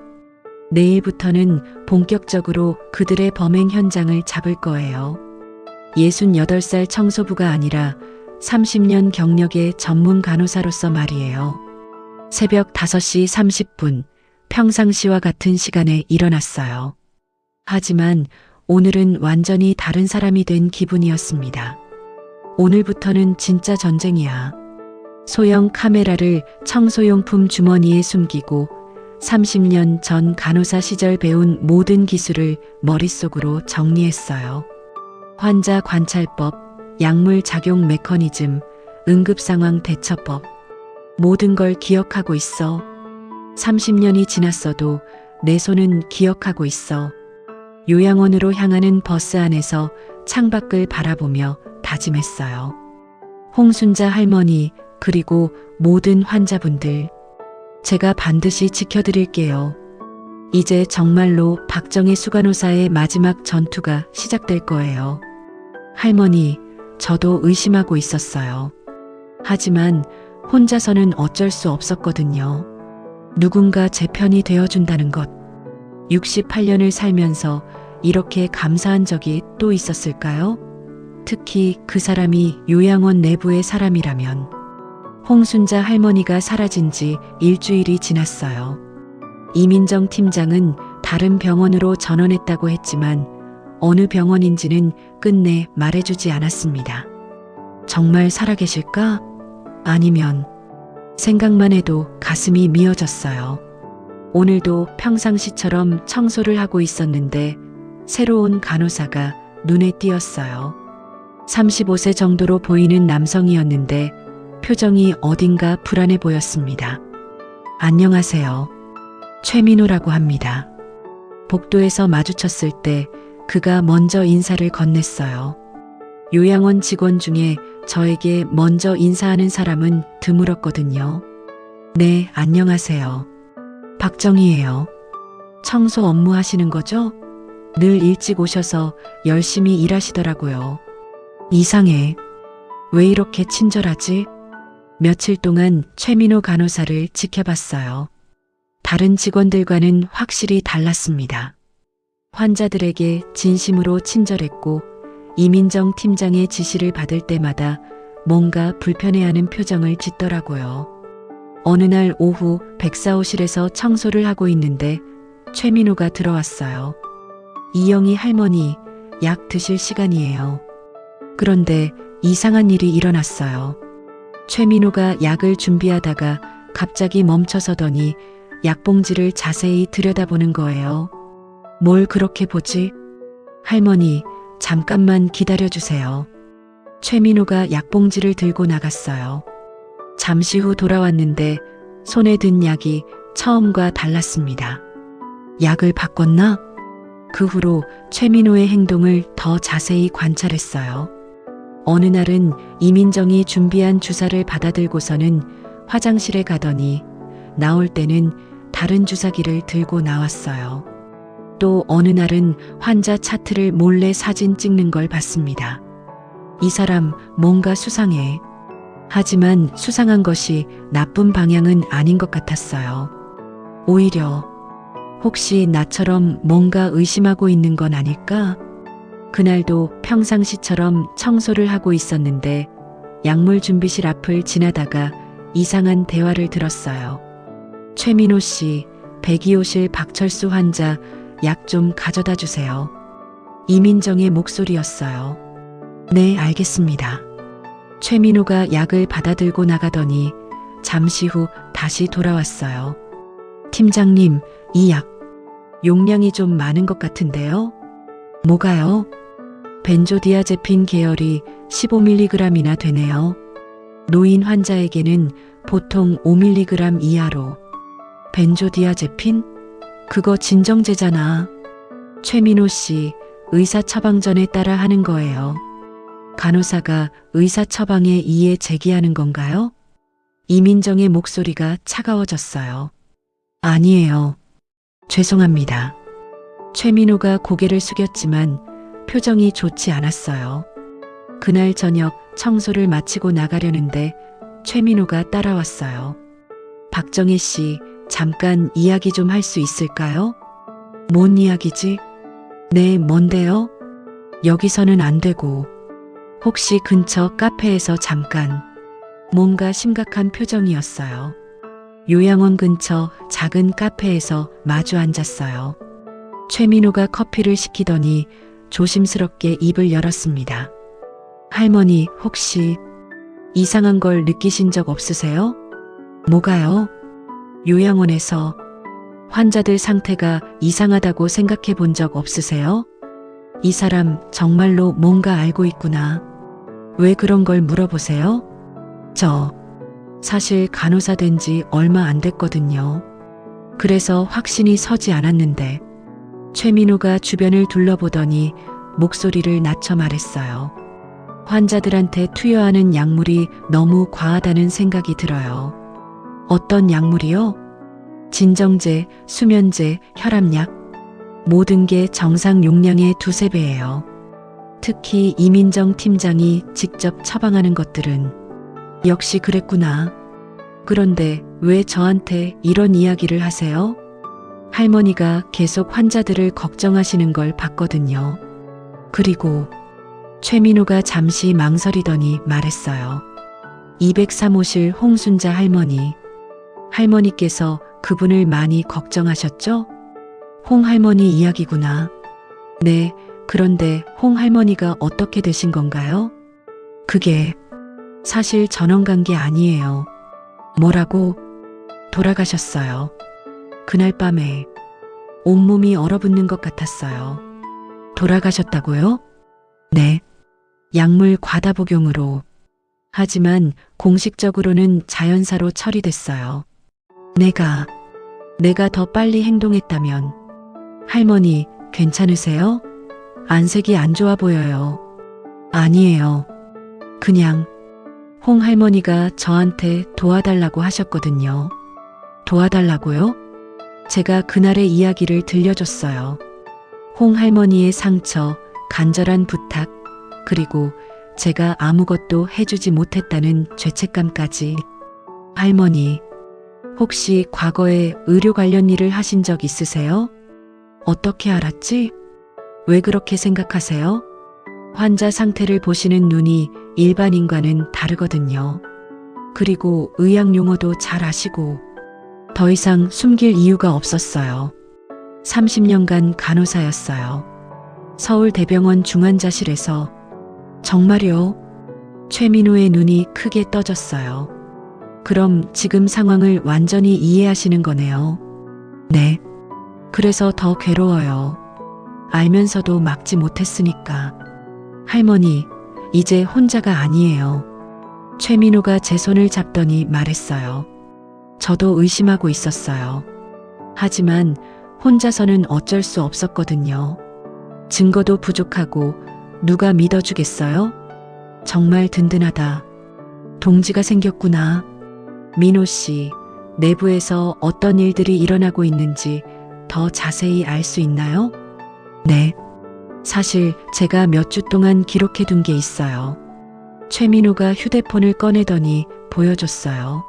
내일부터는 본격적으로 그들의 범행 현장을 잡을 거예요. 68살 청소부가 아니라 30년 경력의 전문 간호사로서 말이에요. 새벽 5시 30분, 평상시와 같은 시간에 일어났어요. 하지만 오늘은 완전히 다른 사람이 된 기분이었습니다. 오늘부터는 진짜 전쟁이야. 소형 카메라를 청소용품 주머니에 숨기고 30년 전 간호사 시절 배운 모든 기술을 머릿속으로 정리했어요. 환자 관찰법, 약물 작용 메커니즘, 응급상황 대처법. 모든 걸 기억하고 있어. 30년이 지났어도 내 손은 기억하고 있어. 요양원으로 향하는 버스 안에서 창밖을 바라보며 다짐했어요. 홍순자 할머니, 그리고 모든 환자분들. 제가 반드시 지켜드릴게요. 이제 정말로 박정희 수간호사의 마지막 전투가 시작될 거예요. 할머니, 저도 의심하고 있었어요. 하지만 혼자서는 어쩔 수 없었거든요. 누군가 제 편이 되어준다는 것. 68년을 살면서 이렇게 감사한 적이 또 있었을까요? 특히 그 사람이 요양원 내부의 사람이라면. 홍순자 할머니가 사라진 지 일주일이 지났어요. 이민정 팀장은 다른 병원으로 전원했다고 했지만 어느 병원인지는 끝내 말해주지 않았습니다. 정말 살아계실까? 아니면 생각만 해도 가슴이 미어졌어요. 오늘도 평상시처럼 청소를 하고 있었는데 새로운 간호사가 눈에 띄었어요. 35세 정도로 보이는 남성이었는데 표정이 어딘가 불안해 보였습니다. 안녕하세요. 최민호라고 합니다. 복도에서 마주쳤을 때 그가 먼저 인사를 건넸어요. 요양원 직원 중에 저에게 먼저 인사하는 사람은 드물었거든요. 네, 안녕하세요. 박정희예요. 청소 업무 하시는 거죠? 늘 일찍 오셔서 열심히 일하시더라고요. 이상해. 왜 이렇게 친절하지? 며칠 동안 최민호 간호사를 지켜봤어요. 다른 직원들과는 확실히 달랐습니다. 환자들에게 진심으로 친절했고 이민정 팀장의 지시를 받을 때마다 뭔가 불편해하는 표정을 짓더라고요. 어느 날 오후 백사호실에서 청소를 하고 있는데 최민호가 들어왔어요. 이영희 할머니, 약 드실 시간이에요. 그런데 이상한 일이 일어났어요. 최민호가 약을 준비하다가 갑자기 멈춰서더니 약봉지를 자세히 들여다보는 거예요. 뭘 그렇게 보지? 할머니, 잠깐만 기다려주세요. 최민호가 약봉지를 들고 나갔어요. 잠시 후 돌아왔는데 손에 든 약이 처음과 달랐습니다. 약을 바꿨나? 그 후로 최민호의 행동을 더 자세히 관찰했어요. 어느 날은 이민정이 준비한 주사를 받아들고서는 화장실에 가더니 나올 때는 다른 주사기를 들고 나왔어요. 또 어느 날은 환자 차트를 몰래 사진 찍는 걸 봤습니다. 이 사람 뭔가 수상해. 하지만 수상한 것이 나쁜 방향은 아닌 것 같았어요. 오히려 혹시 나처럼 뭔가 의심하고 있는 건 아닐까? 그날도 평상시처럼 청소를 하고 있었는데 약물 준비실 앞을 지나다가 이상한 대화를 들었어요. 최민호 씨, 102호실 박철수 환자 약 좀 가져다 주세요. 이민정의 목소리였어요. 네, 알겠습니다. 최민호가 약을 받아들고 나가더니 잠시 후 다시 돌아왔어요. 팀장님, 이 약 용량이 좀 많은 것 같은데요? 뭐가요? 벤조디아제핀 계열이 15mg이나 되네요. 노인 환자에게는 보통 5mg 이하로. 벤조디아제핀? 그거 진정제잖아. 최민호 씨, 의사 처방 전에 따라 하는 거예요. 간호사가 의사 처방에 이의 제기하는 건가요? 이민정의 목소리가 차가워졌어요. 아니에요. 죄송합니다. 최민호가 고개를 숙였지만 표정이 좋지 않았어요. 그날 저녁 청소를 마치고 나가려는데 최민호가 따라왔어요. 박정희 씨, 잠깐 이야기 좀 할 수 있을까요? 뭔 이야기지? 네, 뭔데요? 여기서는 안 되고. 혹시 근처 카페에서 잠깐. 뭔가 심각한 표정이었어요. 요양원 근처 작은 카페에서 마주 앉았어요. 최민호가 커피를 시키더니 조심스럽게 입을 열었습니다. 할머니, 혹시 이상한 걸 느끼신 적 없으세요? 뭐가요? 요양원에서 환자들 상태가 이상하다고 생각해 본 적 없으세요? 이 사람 정말로 뭔가 알고 있구나. 왜 그런 걸 물어보세요? 저 사실 간호사 된 지 얼마 안 됐거든요. 그래서 확신이 서지 않았는데 최민호가 주변을 둘러보더니 목소리를 낮춰 말했어요. 환자들한테 투여하는 약물이 너무 과하다는 생각이 들어요. 어떤 약물이요? 진정제, 수면제, 혈압약. 모든 게 정상 용량의 2~3배예요. 특히 이민정 팀장이 직접 처방하는 것들은. 역시 그랬구나. 그런데 왜 저한테 이런 이야기를 하세요? 할머니가 계속 환자들을 걱정하시는 걸 봤거든요. 그리고 최민호가 잠시 망설이더니 말했어요. 203호실 홍순자 할머니. 할머니께서 그분을 많이 걱정하셨죠? 홍 할머니 이야기구나. 네, 그런데 홍 할머니가 어떻게 되신 건가요? 그게 사실 전원 관계 아니에요. 뭐라고? 돌아가셨어요. 그날 밤에 온몸이 얼어붙는 것 같았어요. 돌아가셨다고요? 네. 약물 과다 복용으로. 하지만 공식적으로는 자연사로 처리됐어요. 내가 더 빨리 행동했다면. 할머니, 괜찮으세요? 안색이 안 좋아 보여요. 아니에요. 그냥 홍 할머니가 저한테 도와달라고 하셨거든요. 도와달라고요? 제가 그날의 이야기를 들려줬어요. 홍 할머니의 상처, 간절한 부탁, 그리고 제가 아무것도 해주지 못했다는 죄책감까지. 할머니, 혹시 과거에 의료 관련 일을 하신 적 있으세요? 어떻게 알았지? 왜 그렇게 생각하세요? 환자 상태를 보시는 눈이 일반인과는 다르거든요. 그리고 의학 용어도 잘 아시고 더 이상 숨길 이유가 없었어요. 30년간 간호사였어요. 서울대병원 중환자실에서. 정말요? 최민호의 눈이 크게 떠졌어요. 그럼 지금 상황을 완전히 이해하시는 거네요. 네. 그래서 더 괴로워요. 알면서도 막지 못했으니까. 할머니, 이제 혼자가 아니에요. 최민호가 제 손을 잡더니 말했어요. 저도 의심하고 있었어요. 하지만 혼자서는 어쩔 수 없었거든요. 증거도 부족하고 누가 믿어주겠어요? 정말 든든하다. 동지가 생겼구나. 민호 씨, 내부에서 어떤 일들이 일어나고 있는지 더 자세히 알 수 있나요? 네. 사실 제가 몇 주 동안 기록해 둔 게 있어요. 최민호가 휴대폰을 꺼내더니 보여줬어요.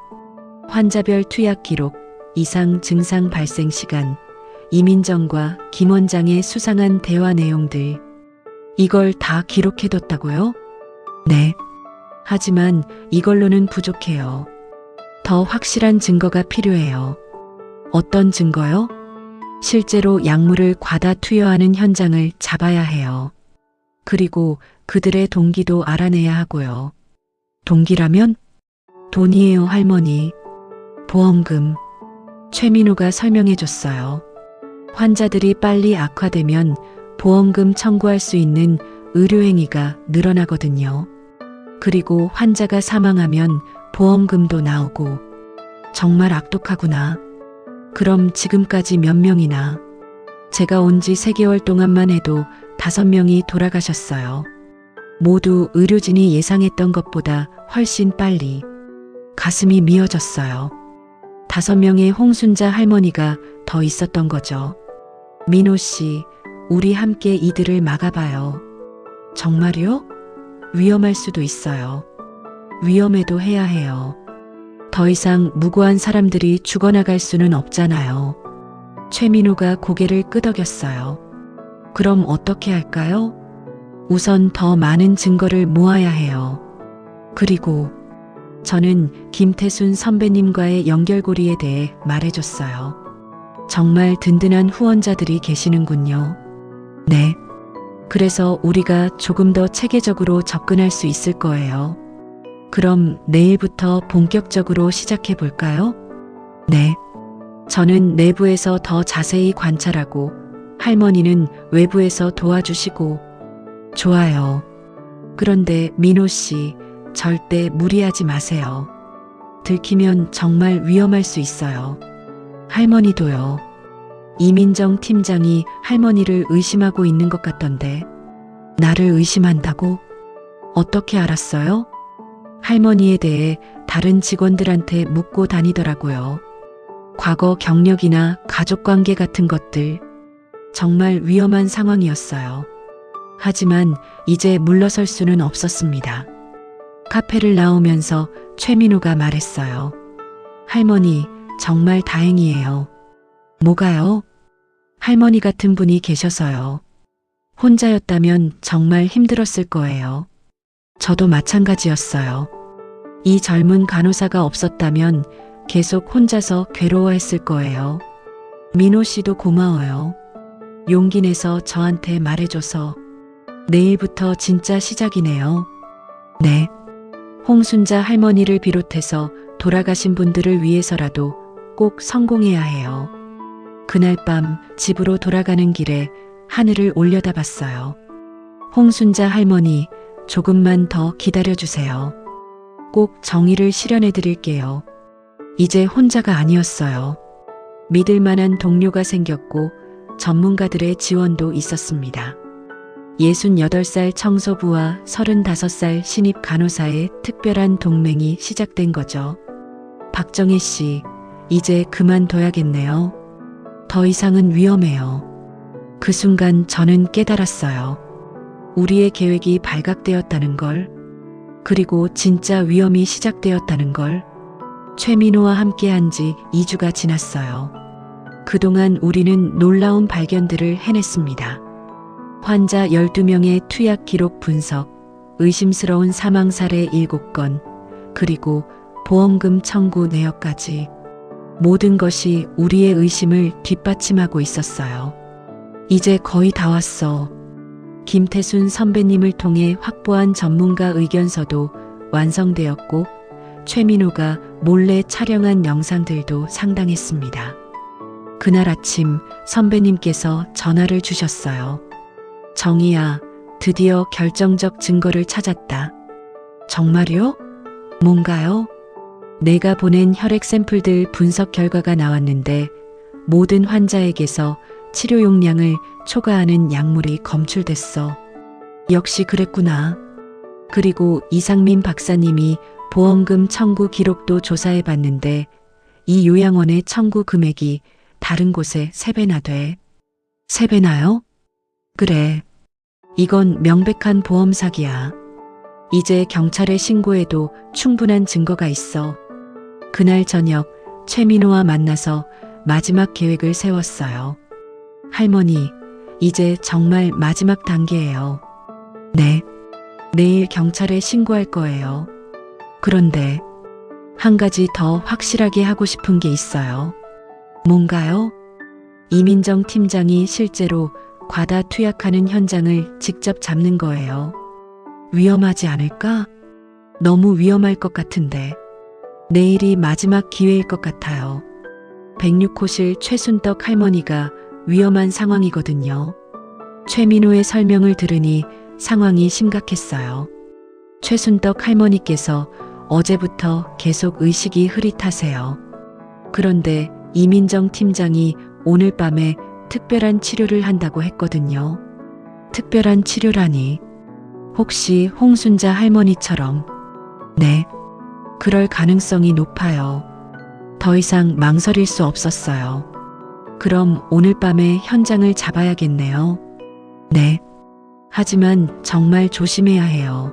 환자별 투약 기록, 이상 증상 발생 시간, 이민정과 김 원장의 수상한 대화 내용들. 이걸 다 기록해뒀다고요? 네. 하지만 이걸로는 부족해요. 더 확실한 증거가 필요해요. 어떤 증거요? 실제로 약물을 과다 투여하는 현장을 잡아야 해요. 그리고 그들의 동기도 알아내야 하고요. 동기라면? 돈이에요, 할머니. 보험금. 최민호가 설명해줬어요. 환자들이 빨리 악화되면 보험금 청구할 수 있는 의료행위가 늘어나거든요. 그리고 환자가 사망하면 보험금도 나오고. 정말 악독하구나. 그럼 지금까지 몇 명이나? 제가 온 지 3개월 동안만 해도 5명이 돌아가셨어요. 모두 의료진이 예상했던 것보다 훨씬 빨리. 가슴이 미어졌어요. 5명의 홍순자 할머니가 더 있었던 거죠. 민호 씨, 우리 함께 이들을 막아봐요. 정말요? 위험할 수도 있어요. 위험해도 해야 해요. 더 이상 무고한 사람들이 죽어나갈 수는 없잖아요. 최민호가 고개를 끄덕였어요. 그럼 어떻게 할까요? 우선 더 많은 증거를 모아야 해요. 그리고 저는 김태순 선배님과의 연결고리에 대해 말해줬어요. 정말 든든한 후원자들이 계시는군요. 네. 그래서 우리가 조금 더 체계적으로 접근할 수 있을 거예요. 그럼 내일부터 본격적으로 시작해 볼까요? 네. 저는 내부에서 더 자세히 관찰하고 할머니는 외부에서 도와주시고. 좋아요. 그런데 민호 씨, 절대 무리하지 마세요. 들키면 정말 위험할 수 있어요. 할머니도요. 이민정 팀장이 할머니를 의심하고 있는 것 같던데. 나를 의심한다고? 어떻게 알았어요? 할머니에 대해 다른 직원들한테 묻고 다니더라고요. 과거 경력이나 가족관계 같은 것들. 정말 위험한 상황이었어요. 하지만 이제 물러설 수는 없었습니다. 카페를 나오면서 최민호가 말했어요. 할머니, 정말 다행이에요. 뭐가요? 할머니 같은 분이 계셔서요. 혼자였다면 정말 힘들었을 거예요. 저도 마찬가지였어요. 이 젊은 간호사가 없었다면 계속 혼자서 괴로워했을 거예요. 민호 씨도 고마워요. 용기 내서 저한테 말해줘서. 내일부터 진짜 시작이네요. 네. 홍순자 할머니를 비롯해서 돌아가신 분들을 위해서라도 꼭 성공해야 해요. 그날 밤 집으로 돌아가는 길에 하늘을 올려다봤어요. 홍순자 할머니, 조금만 더 기다려주세요. 꼭 정의를 실현해 드릴게요. 이제 혼자가 아니었어요. 믿을 만한 동료가 생겼고 전문가들의 지원도 있었습니다. 68살 청소부와 35살 신입 간호사의 특별한 동맹이 시작된 거죠. 박정희 씨, 이제 그만둬야겠네요. 더 이상은 위험해요. 그 순간 저는 깨달았어요. 우리의 계획이 발각되었다는 걸, 그리고 진짜 위험이 시작되었다는 걸. 최민호와 함께한 지 2주가 지났어요. 그동안 우리는 놀라운 발견들을 해냈습니다. 환자 12명의 투약 기록 분석, 의심스러운 사망 사례 7건, 그리고 보험금 청구 내역까지. 모든 것이 우리의 의심을 뒷받침하고 있었어요. 이제 거의 다 왔어. 김태순 선배님을 통해 확보한 전문가 의견서도 완성되었고, 최민호가 몰래 촬영한 영상들도 상당했습니다. 그날 아침 선배님께서 전화를 주셨어요. 정희야, 드디어 결정적 증거를 찾았다. 정말요? 뭔가요? 내가 보낸 혈액 샘플들 분석 결과가 나왔는데 모든 환자에게서 치료 용량을 초과하는 약물이 검출됐어. 역시 그랬구나. 그리고 이상민 박사님이 보험금 청구 기록도 조사해 봤는데 이 요양원의 청구 금액이 다른 곳에 3배나 돼. 3배나요? 그래. 이건 명백한 보험 사기야. 이제 경찰에 신고해도 충분한 증거가 있어. 그날 저녁 최민호와 만나서 마지막 계획을 세웠어요. 할머니, 이제 정말 마지막 단계예요. 네. 내일 경찰에 신고할 거예요. 그런데 한 가지 더 확실하게 하고 싶은 게 있어요. 뭔가요? 이민정 팀장이 실제로 과다 투약하는 현장을 직접 잡는 거예요. 위험하지 않을까? 너무 위험할 것 같은데. 내일이 마지막 기회일 것 같아요. 106호실 최순떡 할머니가 위험한 상황이거든요. 최민호의 설명을 들으니 상황이 심각했어요. 최순떡 할머니께서 어제부터 계속 의식이 흐릿하세요. 그런데 이민정 팀장이 오늘 밤에 특별한 치료를 한다고 했거든요. 특별한 치료라니. 혹시 홍순자 할머니처럼? 네. 그럴 가능성이 높아요. 더 이상 망설일 수 없었어요. 그럼 오늘 밤에 현장을 잡아야겠네요. 네. 하지만 정말 조심해야 해요.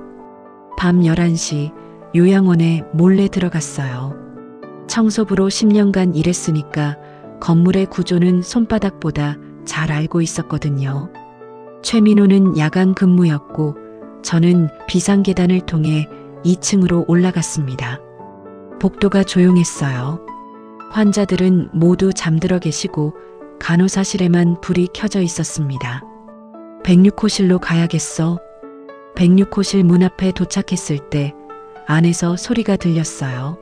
밤 11시 요양원에 몰래 들어갔어요. 청소부로 10년간 일했으니까 건물의 구조는 손바닥보다 잘 알고 있었거든요. 최민호는 야간 근무였고 저는 비상계단을 통해 2층으로 올라갔습니다. 복도가 조용했어요. 환자들은 모두 잠들어 계시고 간호사실에만 불이 켜져 있었습니다. 106호실로 가야겠어. 106호실 문 앞에 도착했을 때 안에서 소리가 들렸어요.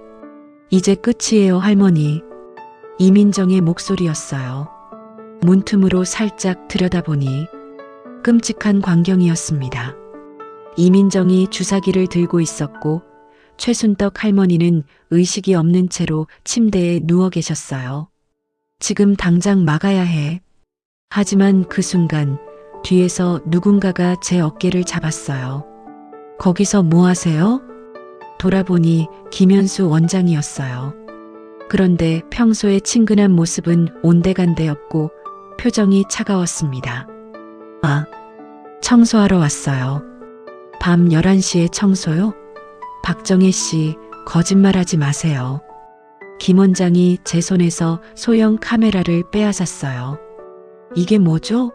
이제 끝이에요, 할머니. 이민정의 목소리였어요. 문틈으로 살짝 들여다보니 끔찍한 광경이었습니다. 이민정이 주사기를 들고 있었고 최순떡 할머니는 의식이 없는 채로 침대에 누워 계셨어요. 지금 당장 막아야 해. 하지만 그 순간 뒤에서 누군가가 제 어깨를 잡았어요. 거기서 뭐 하세요? 돌아보니 김현수 원장이었어요. 그런데 평소의 친근한 모습은 온데간데였고 표정이 차가웠습니다. 아, 청소하러 왔어요. 밤 11시에 청소요? 박정혜 씨, 거짓말하지 마세요. 김 원장이 제 손에서 소형 카메라를 빼앗았어요. 이게 뭐죠?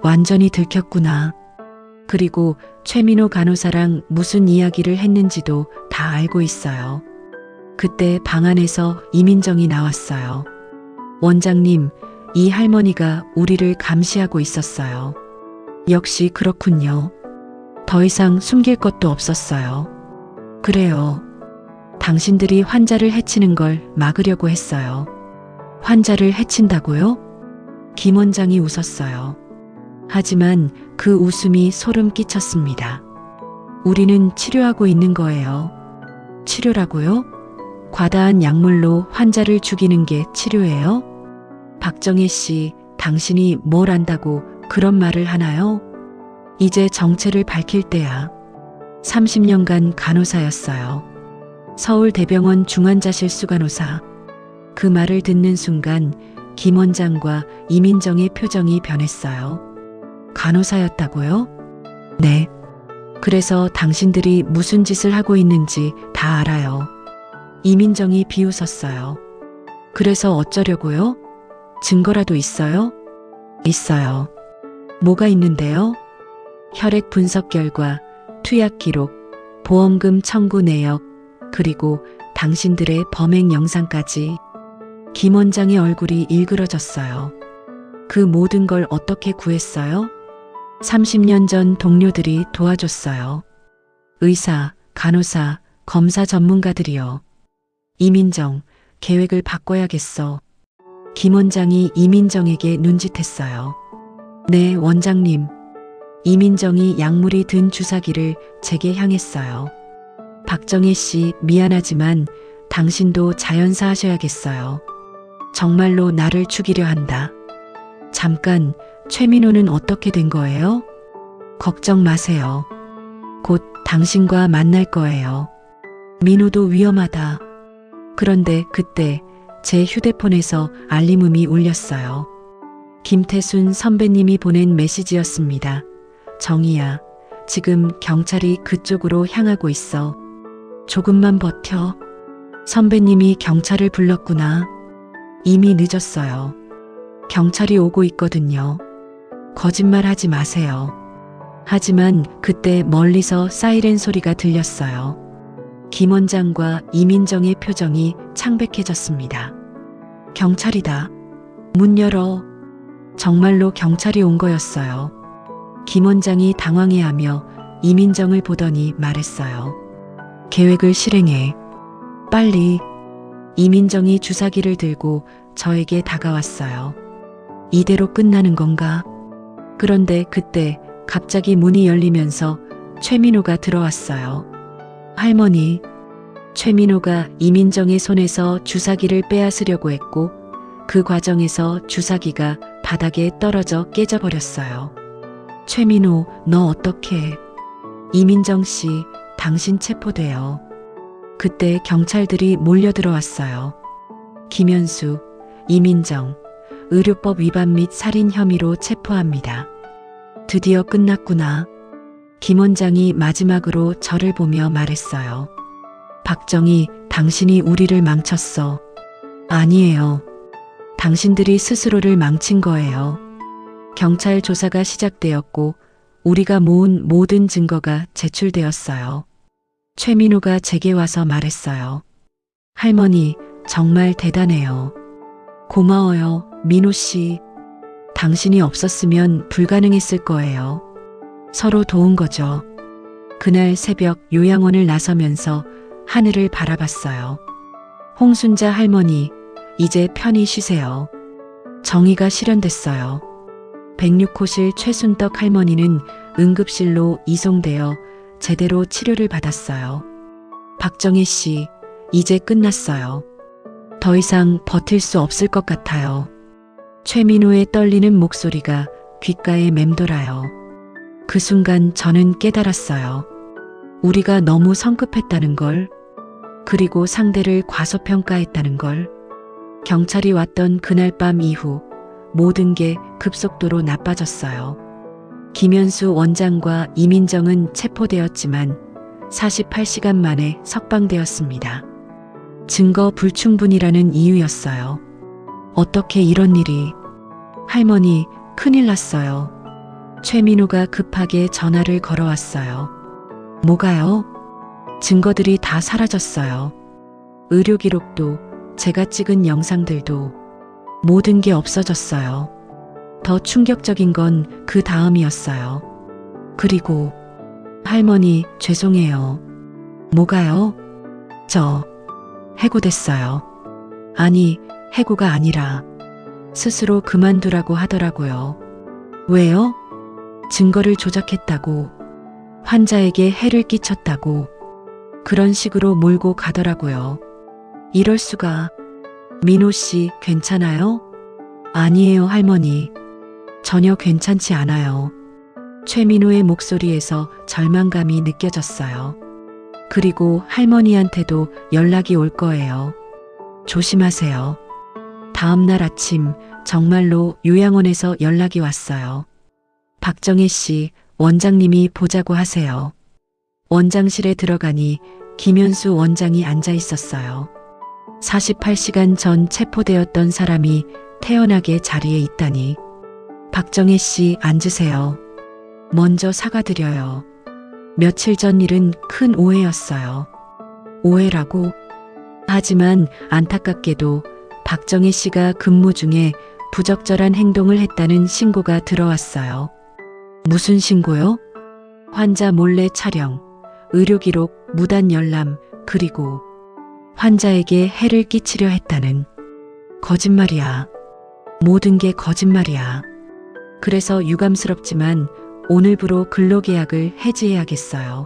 완전히 들켰구나. 그리고 최민호 간호사랑 무슨 이야기를 했는지도 다 알고 있어요. 그때 방 안에서 이민정이 나왔어요. 원장님, 이 할머니가 우리를 감시하고 있었어요. 역시 그렇군요. 더 이상 숨길 것도 없었어요. 그래요. 당신들이 환자를 해치는 걸 막으려고 했어요. 환자를 해친다고요? 김 원장이 웃었어요. 하지만 그 웃음이 소름 끼쳤습니다. 우리는 치료하고 있는 거예요. 치료라고요? 과다한 약물로 환자를 죽이는 게 치료예요? 박정혜 씨, 당신이 뭘 안다고 그런 말을 하나요? 이제 정체를 밝힐 때야. 30년간 간호사였어요. 서울대병원 중환자실 수간호사. 그 말을 듣는 순간 김 원장과 이민정의 표정이 변했어요. 간호사였다고요? 네. 그래서 당신들이 무슨 짓을 하고 있는지 다 알아요. 이민정이 비웃었어요. 그래서 어쩌려고요? 증거라도 있어요? 있어요. 뭐가 있는데요? 혈액 분석 결과, 투약 기록, 보험금 청구 내역, 그리고 당신들의 범행 영상까지. 김 원장의 얼굴이 일그러졌어요. 그 모든 걸 어떻게 구했어요? 30년 전 동료들이 도와줬어요. 의사, 간호사, 검사 전문가들이요. 이민정, 계획을 바꿔야겠어. 김 원장이 이민정에게 눈짓했어요. 네, 원장님. 이민정이 약물이 든 주사기를 제게 향했어요. 박정혜 씨, 미안하지만 당신도 자연사 하셔야겠어요. 정말로 나를 죽이려 한다. 잠깐, 최민호는 어떻게 된 거예요? 걱정 마세요. 곧 당신과 만날 거예요. 민호도 위험하다. 그런데 그때 제 휴대폰에서 알림음이 울렸어요. 김태순 선배님이 보낸 메시지였습니다. 정희야, 지금 경찰이 그쪽으로 향하고 있어. 조금만 버텨. 선배님이 경찰을 불렀구나. 이미 늦었어요. 경찰이 오고 있거든요. 거짓말 하지 마세요. 하지만 그때 멀리서 사이렌 소리가 들렸어요. 김 원장과 이민정의 표정이 창백해졌습니다. 경찰이다. 문 열어. 정말로 경찰이 온 거였어요. 김 원장이 당황해하며 이민정을 보더니 말했어요. 계획을 실행해. 빨리. 이민정이 주사기를 들고 저에게 다가왔어요. 이대로 끝나는 건가? 그런데 그때 갑자기 문이 열리면서 최민호가 들어왔어요. 할머니. 최민호가 이민정의 손에서 주사기를 빼앗으려고 했고 그 과정에서 주사기가 바닥에 떨어져 깨져버렸어요. 최민호, 너 어떡해? 이민정 씨, 당신 체포돼요. 그때 경찰들이 몰려들어왔어요. 김현수, 이민정, 의료법 위반 및 살인 혐의로 체포합니다. 드디어 끝났구나. 김 원장이 마지막으로 저를 보며 말했어요. 박정희, 당신이 우리를 망쳤어. 아니에요. 당신들이 스스로를 망친 거예요. 경찰 조사가 시작되었고 우리가 모은 모든 증거가 제출되었어요. 최민호가 제게 와서 말했어요. 할머니, 정말 대단해요. 고마워요, 민호 씨. 당신이 없었으면 불가능했을 거예요. 서로 도운 거죠. 그날 새벽 요양원을 나서면서 하늘을 바라봤어요. 홍순자 할머니, 이제 편히 쉬세요. 정의가 실현됐어요. 106호실 최순덕 할머니는 응급실로 이송되어 제대로 치료를 받았어요. 박정희 씨, 이제 끝났어요. 더 이상 버틸 수 없을 것 같아요. 최민호의 떨리는 목소리가 귓가에 맴돌아요. 그 순간 저는 깨달았어요. 우리가 너무 성급했다는 걸, 그리고 상대를 과소평가했다는 걸. 경찰이 왔던 그날 밤 이후 모든 게 급속도로 나빠졌어요. 김현수 원장과 이민정은 체포되었지만 48시간 만에 석방되었습니다. 증거 불충분이라는 이유였어요. 어떻게 이런 일이. 할머니, 큰일 났어요. 최민호가 급하게 전화를 걸어왔어요. 뭐가요? 증거들이 다 사라졌어요. 의료 기록도, 제가 찍은 영상들도, 모든 게 없어졌어요. 더 충격적인 건 그 다음이었어요. 그리고, 할머니, 죄송해요. 뭐가요? 저, 해고됐어요. 아니, 해고가 아니라, 스스로 그만두라고 하더라고요. 왜요? 증거를 조작했다고, 환자에게 해를 끼쳤다고, 그런 식으로 몰고 가더라고요. 이럴 수가. 민호 씨, 괜찮아요? 아니에요, 할머니. 전혀 괜찮지 않아요. 최민호의 목소리에서 절망감이 느껴졌어요. 그리고 할머니한테도 연락이 올 거예요. 조심하세요. 다음 날 아침 정말로 요양원에서 연락이 왔어요. 박정혜 씨, 원장님이 보자고 하세요. 원장실에 들어가니 김현수 원장이 앉아 있었어요. 48시간 전 체포되었던 사람이 태연하게 자리에 있다니. 박정혜 씨, 앉으세요. 먼저 사과드려요. 며칠 전 일은 큰 오해였어요. 오해라고? 하지만 안타깝게도 박정혜 씨가 근무 중에 부적절한 행동을 했다는 신고가 들어왔어요. 무슨 신고요? 환자 몰래 촬영, 의료기록 무단 열람, 그리고 환자에게 해를 끼치려 했다는. 거짓말이야. 모든 게 거짓말이야. 그래서 유감스럽지만 오늘부로 근로계약을 해지해야겠어요.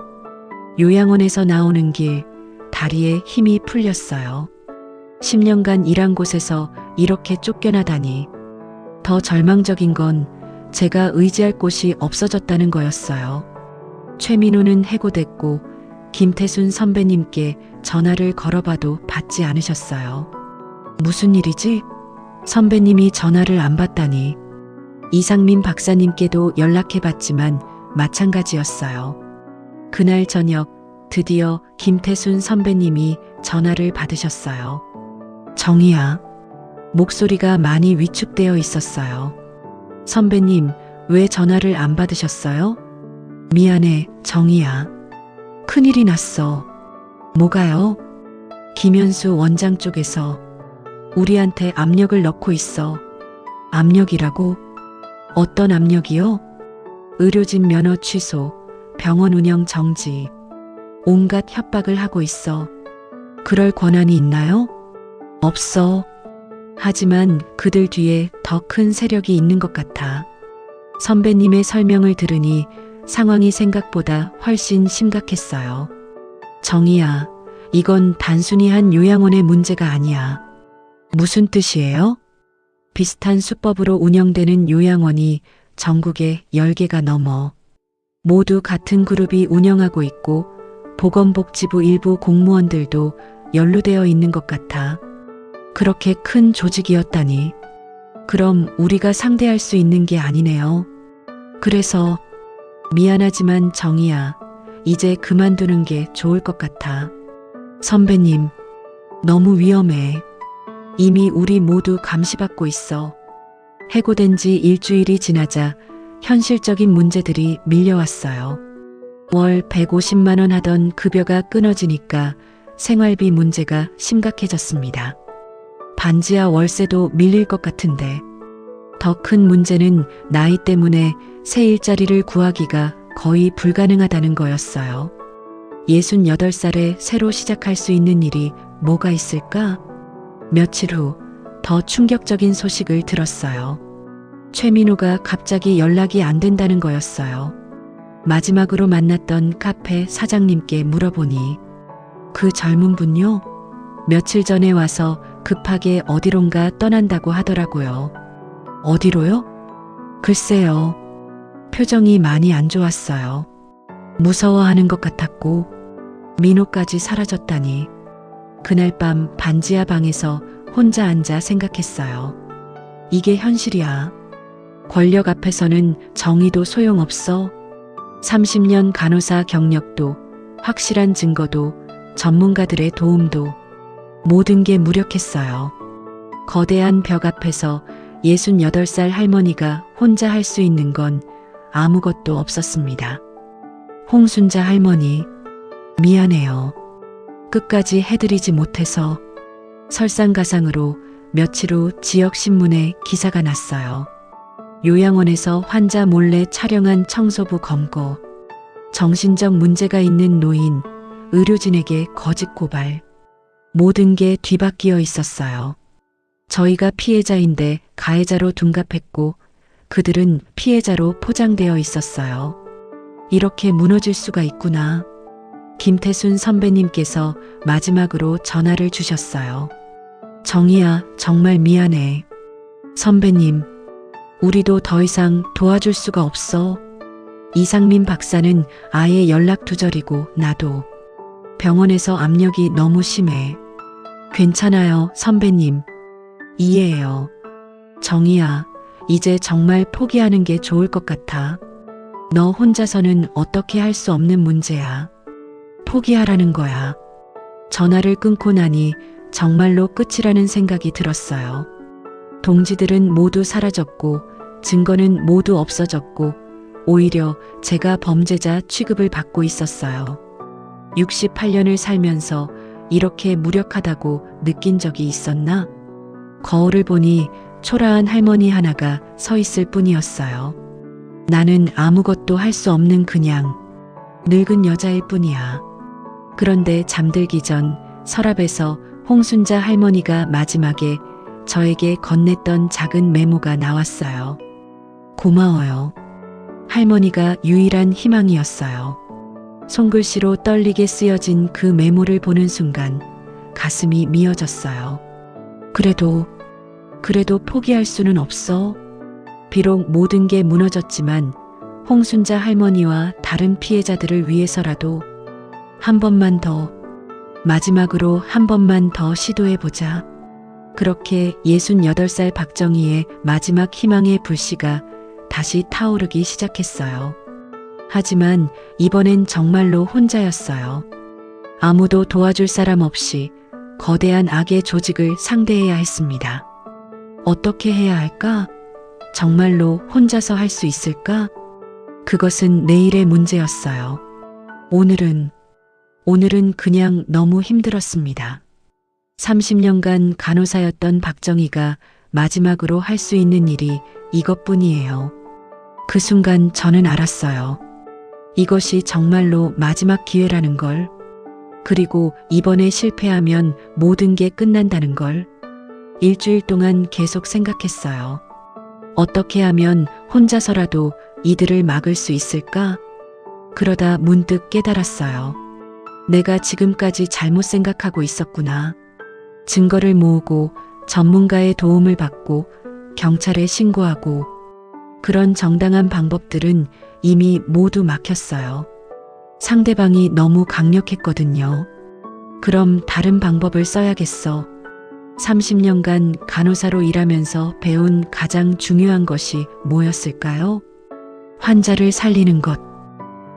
요양원에서 나오는 길, 다리에 힘이 풀렸어요. 10년간 일한 곳에서 이렇게 쫓겨나다니. 더 절망적인 건 제가 의지할 곳이 없어졌다는 거였어요. 최민호는 해고됐고 김태순 선배님께 전화를 걸어봐도 받지 않으셨어요. 무슨 일이지? 선배님이 전화를 안 받다니. 이상민 박사님께도 연락해봤지만 마찬가지였어요. 그날 저녁 드디어 김태순 선배님이 전화를 받으셨어요. 정희야. 목소리가 많이 위축되어 있었어요. 선배님, 왜 전화를 안 받으셨어요? 미안해, 정희야. 큰일이 났어. 뭐가요? 김현수 원장 쪽에서 우리한테 압력을 넣고 있어. 압력이라고? 어떤 압력이요? 의료진 면허 취소, 병원 운영 정지, 온갖 협박을 하고 있어. 그럴 권한이 있나요? 없어. 하지만 그들 뒤에 더 큰 세력이 있는 것 같아. 선배님의 설명을 들으니 상황이 생각보다 훨씬 심각했어요. 정희야, 이건 단순히 한 요양원의 문제가 아니야. 무슨 뜻이에요? 비슷한 수법으로 운영되는 요양원이 전국에 10개가 넘어 모두 같은 그룹이 운영하고 있고 보건복지부 일부 공무원들도 연루되어 있는 것 같아. 그렇게 큰 조직이었다니. 그럼 우리가 상대할 수 있는 게 아니네요. 그래서 미안하지만 정희야, 이제 그만두는 게 좋을 것 같아. 선배님, 너무 위험해. 이미 우리 모두 감시받고 있어. 해고된 지 일주일이 지나자 현실적인 문제들이 밀려왔어요. 월 150만 원 하던 급여가 끊어지니까 생활비 문제가 심각해졌습니다. 반지하 월세도 밀릴 것 같은데. 더 큰 문제는 나이 때문에 새 일자리를 구하기가 거의 불가능하다는 거였어요. 68살에 새로 시작할 수 있는 일이 뭐가 있을까? 며칠 후 더 충격적인 소식을 들었어요. 최민호가 갑자기 연락이 안 된다는 거였어요. 마지막으로 만났던 카페 사장님께 물어보니 그 젊은 분요? 며칠 전에 와서 급하게 어디론가 떠난다고 하더라고요. 어디로요? 글쎄요. 표정이 많이 안 좋았어요. 무서워하는 것 같았고 민호까지 사라졌다니. 그날 밤 반지하 방에서 혼자 앉아 생각했어요. 이게 현실이야. 권력 앞에서는 정의도 소용없어. 30년 간호사 경력도 확실한 증거도 전문가들의 도움도 모든 게 무력했어요. 거대한 벽 앞에서 68살 할머니가 혼자 할 수 있는 건 아무것도 없었습니다. 홍순자 할머니, 미안해요. 끝까지 해드리지 못해서. 설상가상으로 며칠 후 지역신문에 기사가 났어요. 요양원에서 환자 몰래 촬영한 청소부 검거, 정신적 문제가 있는 노인, 의료진에게 거짓 고발. 모든 게 뒤바뀌어 있었어요. 저희가 피해자인데 가해자로 둔갑했고 그들은 피해자로 포장되어 있었어요. 이렇게 무너질 수가 있구나. 김태순 선배님께서 마지막으로 전화를 주셨어요. 정희야, 정말 미안해. 선배님, 우리도 더 이상 도와줄 수가 없어. 이상민 박사는 아예 연락 두절이고 나도 병원에서 압력이 너무 심해. 괜찮아요, 선배님. 이해해요. 정희야, 이제 정말 포기하는 게 좋을 것 같아. 너 혼자서는 어떻게 할 수 없는 문제야. 포기하라는 거야. 전화를 끊고 나니 정말로 끝이라는 생각이 들었어요. 동지들은 모두 사라졌고 증거는 모두 없어졌고 오히려 제가 범죄자 취급을 받고 있었어요. 68년을 살면서 이렇게 무력하다고 느낀 적이 있었나? 거울을 보니 초라한 할머니 하나가 서 있을 뿐이었어요. 나는 아무것도 할 수 없는 그냥 늙은 여자일 뿐이야. 그런데 잠들기 전 서랍에서 홍순자 할머니가 마지막에 저에게 건넸던 작은 메모가 나왔어요. 고마워요. 할머니가 유일한 희망이었어요. 손글씨로 떨리게 쓰여진 그 메모를 보는 순간 가슴이 미어졌어요. 그래도 포기할 수는 없어. 비록 모든 게 무너졌지만 홍순자 할머니와 다른 피해자들을 위해서라도 한 번만 더, 마지막으로 한 번만 더 시도해보자. 그렇게 68살 박정희의 마지막 희망의 불씨가 다시 타오르기 시작했어요. 하지만 이번엔 정말로 혼자였어요. 아무도 도와줄 사람 없이 거대한 악의 조직을 상대해야 했습니다. 어떻게 해야 할까? 정말로 혼자서 할 수 있을까? 그것은 내일의 문제였어요. 오늘은 그냥 너무 힘들었습니다. 30년간 간호사였던 박정희가 마지막으로 할 수 있는 일이 이것뿐이에요. 그 순간 저는 알았어요. 이것이 정말로 마지막 기회라는 걸. 그리고 이번에 실패하면 모든 게 끝난다는 걸. 일주일 동안 계속 생각했어요. 어떻게 하면 혼자서라도 이들을 막을 수 있을까? 그러다 문득 깨달았어요. 내가 지금까지 잘못 생각하고 있었구나. 증거를 모으고 전문가의 도움을 받고 경찰에 신고하고 그런 정당한 방법들은 이미 모두 막혔어요. 상대방이 너무 강력했거든요. 그럼 다른 방법을 써야겠어. 30년간 간호사로 일하면서 배운 가장 중요한 것이 뭐였을까요? 환자를 살리는 것.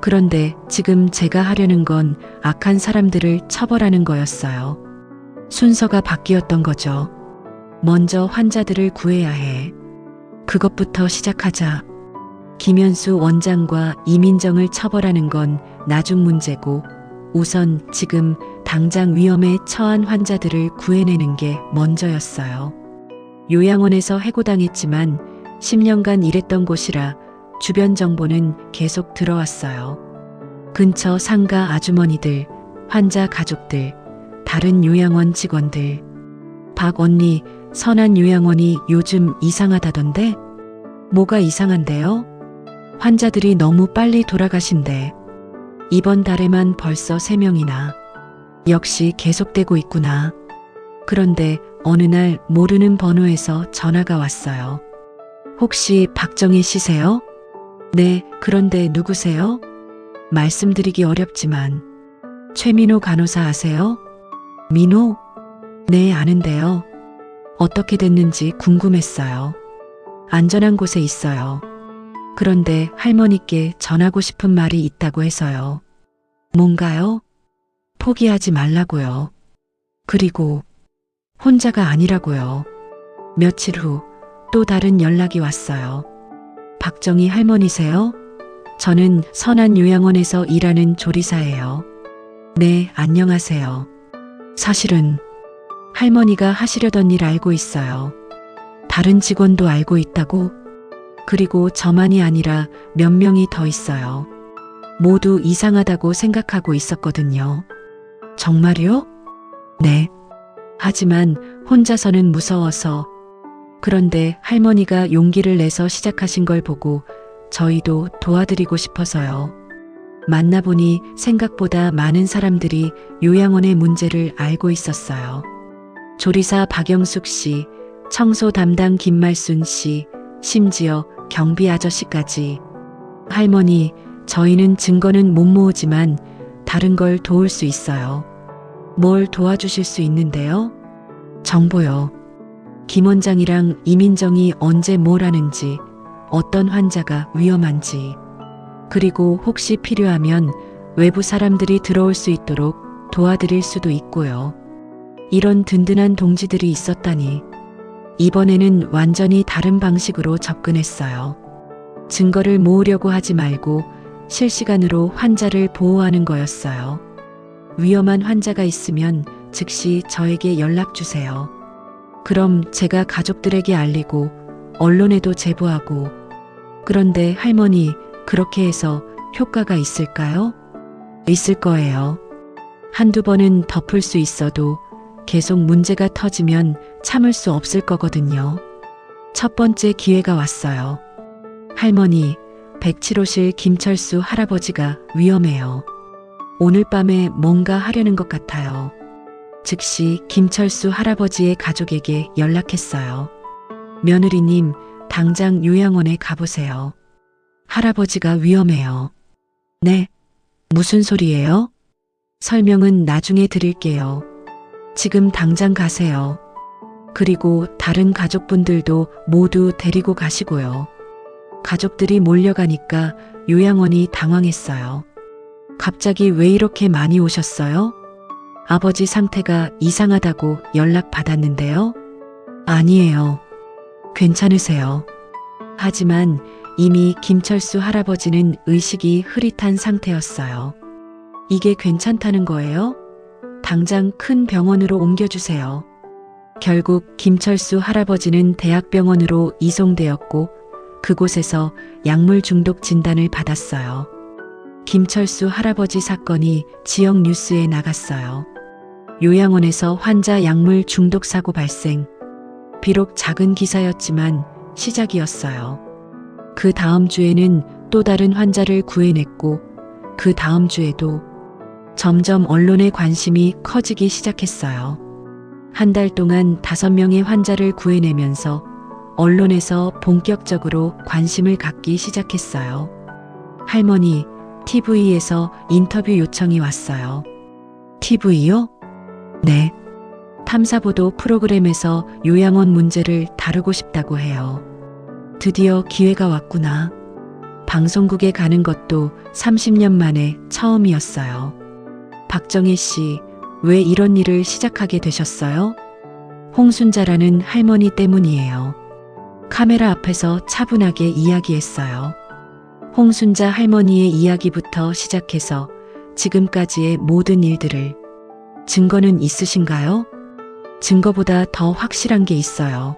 그런데 지금 제가 하려는 건 악한 사람들을 처벌하는 거였어요. 순서가 바뀌었던 거죠. 먼저 환자들을 구해야 해. 그것부터 시작하자. 김현수 원장과 이민정을 처벌하는 건 나중 문제고 우선 지금 당장 위험에 처한 환자들을 구해내는 게 먼저였어요. 요양원에서 해고당했지만 10년간 일했던 곳이라 주변 정보는 계속 들어왔어요. 근처 상가 아주머니들, 환자 가족들, 다른 요양원 직원들. 박 언니, 선한 요양원이 요즘 이상하다던데? 뭐가 이상한데요? 환자들이 너무 빨리 돌아가신대. 이번 달에만 벌써 3명이나. 역시 계속되고 있구나. 그런데 어느 날 모르는 번호에서 전화가 왔어요. 혹시 박정희 씨세요? 네, 그런데 누구세요? 말씀드리기 어렵지만. 최민호 간호사 아세요? 민호? 네, 아는데요. 어떻게 됐는지 궁금했어요. 안전한 곳에 있어요. 그런데 할머니께 전하고 싶은 말이 있다고 해서요. 뭔가요? 포기하지 말라고요. 그리고 혼자가 아니라고요. 며칠 후 또 다른 연락이 왔어요. 박정희 할머니세요? 저는 선한 요양원에서 일하는 조리사예요. 네, 안녕하세요. 사실은 할머니가 하시려던 일 알고 있어요. 다른 직원도 알고 있다고? 그리고 저만이 아니라 몇 명이 더 있어요. 모두 이상하다고 생각하고 있었거든요. 정말요? 네. 하지만 혼자서는 무서워서. 그런데 할머니가 용기를 내서 시작하신 걸 보고 저희도 도와드리고 싶어서요. 만나보니 생각보다 많은 사람들이 요양원의 문제를 알고 있었어요. 조리사 박영숙 씨, 청소 담당 김말순 씨, 심지어 경비 아저씨까지. 할머니, 저희는 증거는 못 모으지만 다른 걸 도울 수 있어요. 뭘 도와주실 수 있는데요? 정보요. 김 원장이랑 이민정이 언제 뭘 하는지, 어떤 환자가 위험한지, 그리고 혹시 필요하면 외부 사람들이 들어올 수 있도록 도와드릴 수도 있고요. 이런 든든한 동지들이 있었다니. 이번에는 완전히 다른 방식으로 접근했어요. 증거를 모으려고 하지 말고 실시간으로 환자를 보호하는 거였어요. 위험한 환자가 있으면 즉시 저에게 연락 주세요. 그럼 제가 가족들에게 알리고 언론에도 제보하고. 그런데 할머니, 그렇게 해서 효과가 있을까요? 있을 거예요. 한두 번은 덮을 수 있어도 계속 문제가 터지면 참을 수 없을 거거든요. 첫 번째 기회가 왔어요. 할머니, 107호실 김철수 할아버지가 위험해요. 오늘 밤에 뭔가 하려는 것 같아요. 즉시 김철수 할아버지의 가족에게 연락했어요. 며느리님, 당장 요양원에 가보세요. 할아버지가 위험해요. 네? 무슨 소리예요? 설명은 나중에 드릴게요. 지금 당장 가세요. 그리고 다른 가족분들도 모두 데리고 가시고요. 가족들이 몰려가니까 요양원이 당황했어요. 갑자기 왜 이렇게 많이 오셨어요? 아버지 상태가 이상하다고 연락받았는데요. 아니에요. 괜찮으세요. 하지만 이미 김철수 할아버지는 의식이 흐릿한 상태였어요. 이게 괜찮다는 거예요? 당장 큰 병원으로 옮겨주세요. 결국 김철수 할아버지는 대학병원으로 이송되었고 그곳에서 약물 중독 진단을 받았어요. 김철수 할아버지 사건이 지역 뉴스에 나갔어요. 요양원에서 환자 약물 중독 사고 발생. 비록 작은 기사였지만 시작이었어요. 그 다음 주에는 또 다른 환자를 구해냈고 그 다음 주에도 점점 언론의 관심이 커지기 시작했어요. 한 달 동안 5명의 환자를 구해내면서 언론에서 본격적으로 관심을 갖기 시작했어요. 할머니, TV에서 인터뷰 요청이 왔어요. TV요? 네. 탐사보도 프로그램에서 요양원 문제를 다루고 싶다고 해요. 드디어 기회가 왔구나. 방송국에 가는 것도 30년 만에 처음이었어요. 박정희 씨, 왜 이런 일을 시작하게 되셨어요? 홍순자라는 할머니 때문이에요. 카메라 앞에서 차분하게 이야기했어요. 홍순자 할머니의 이야기부터 시작해서 지금까지의 모든 일들을. 증거는 있으신가요? 증거보다 더 확실한 게 있어요.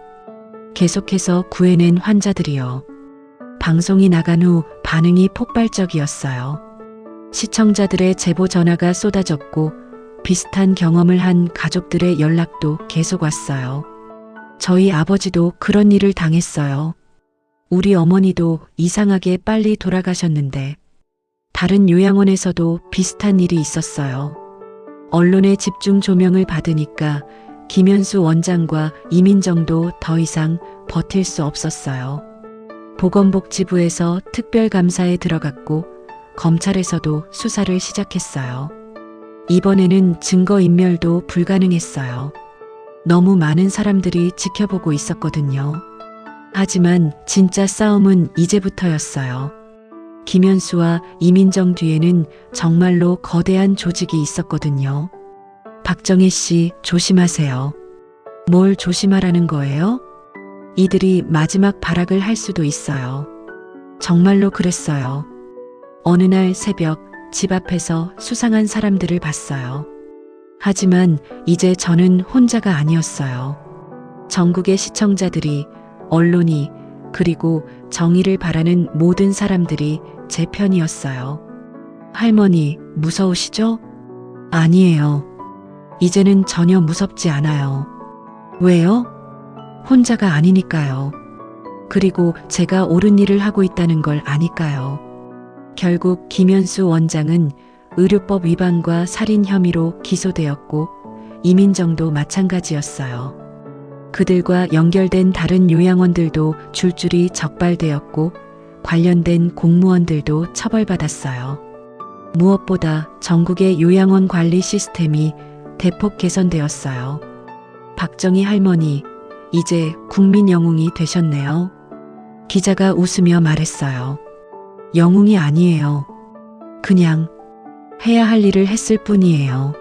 계속해서 구해낸 환자들이요. 방송이 나간 후 반응이 폭발적이었어요. 시청자들의 제보 전화가 쏟아졌고 비슷한 경험을 한 가족들의 연락도 계속 왔어요. 저희 아버지도 그런 일을 당했어요. 우리 어머니도 이상하게 빨리 돌아가셨는데 다른 요양원에서도 비슷한 일이 있었어요. 언론의 집중 조명을 받으니까 김현수 원장과 이민정도 더 이상 버틸 수 없었어요. 보건복지부에서 특별감사에 들어갔고 검찰에서도 수사를 시작했어요. 이번에는 증거인멸도 불가능했어요. 너무 많은 사람들이 지켜보고 있었거든요. 하지만 진짜 싸움은 이제부터였어요. 김현수와 이민정 뒤에는 정말로 거대한 조직이 있었거든요. 박정희 씨, 조심하세요. 뭘 조심하라는 거예요? 이들이 마지막 발악을 할 수도 있어요. 정말로 그랬어요. 어느 날 새벽 집 앞에서 수상한 사람들을 봤어요. 하지만 이제 저는 혼자가 아니었어요. 전국의 시청자들이, 언론이, 그리고 정의를 바라는 모든 사람들이 제 편이었어요. 할머니, 무서우시죠? 아니에요. 이제는 전혀 무섭지 않아요. 왜요? 혼자가 아니니까요. 그리고 제가 옳은 일을 하고 있다는 걸 아니까요. 결국 김현수 원장은 의료법 위반과 살인 혐의로 기소되었고 이민정도 마찬가지였어요. 그들과 연결된 다른 요양원들도 줄줄이 적발되었고 관련된 공무원들도 처벌받았어요. 무엇보다 전국의 요양원 관리 시스템이 대폭 개선되었어요. 박정희 할머니, 이제 국민 영웅이 되셨네요. 기자가 웃으며 말했어요. 영웅이 아니에요. 그냥 해야 할 일을 했을 뿐이에요.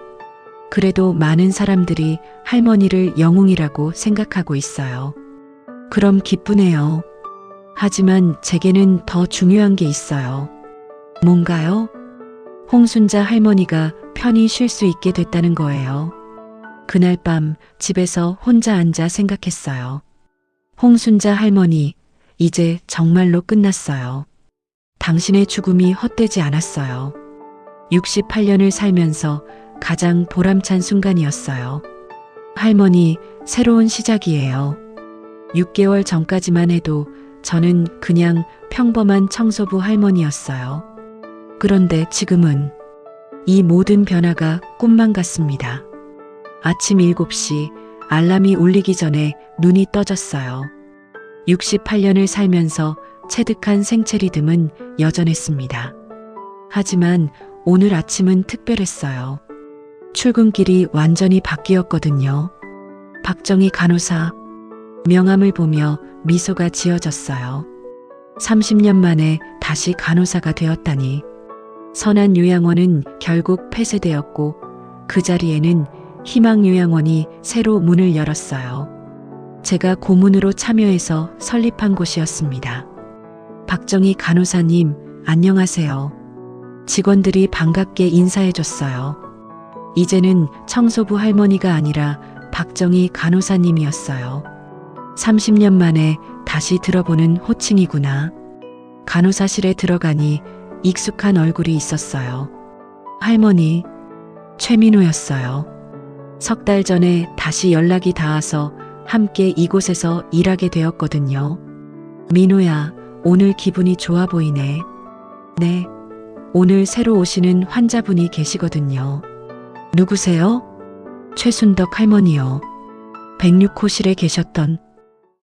그래도 많은 사람들이 할머니를 영웅이라고 생각하고 있어요. 그럼 기쁘네요. 하지만 제게는 더 중요한 게 있어요. 뭔가요? 홍순자 할머니가 편히 쉴 수 있게 됐다는 거예요. 그날 밤 집에서 혼자 앉아 생각했어요. 홍순자 할머니, 이제 정말로 끝났어요. 당신의 죽음이 헛되지 않았어요. 68년을 살면서 가장 보람찬 순간이었어요. 할머니, 새로운 시작이에요. 6개월 전까지만 해도 저는 그냥 평범한 청소부 할머니였어요. 그런데 지금은 이 모든 변화가 꿈만 같습니다. 아침 7시 알람이 울리기 전에 눈이 떠졌어요. 68년을 살면서 체득한 생체 리듬은 여전했습니다. 하지만 오늘 아침은 특별했어요. 출근길이 완전히 바뀌었거든요. 박정희 간호사, 명함을 보며 미소가 지어졌어요. 30년 만에 다시 간호사가 되었다니. 선한 요양원은 결국 폐쇄되었고 그 자리에는 희망요양원이 새로 문을 열었어요. 제가 고문으로 참여해서 설립한 곳이었습니다. 박정희 간호사님, 안녕하세요. 직원들이 반갑게 인사해줬어요. 이제는 청소부 할머니가 아니라 박정희 간호사님이었어요. 30년 만에 다시 들어보는 호칭이구나. 간호사실에 들어가니 익숙한 얼굴이 있었어요. 할머니, 최민호였어요. 석 달 전에 다시 연락이 닿아서 함께 이곳에서 일하게 되었거든요. 민호야, 오늘 기분이 좋아 보이네. 네, 오늘 새로 오시는 환자분이 계시거든요. 누구세요? 최순덕 할머니요. 106호실에 계셨던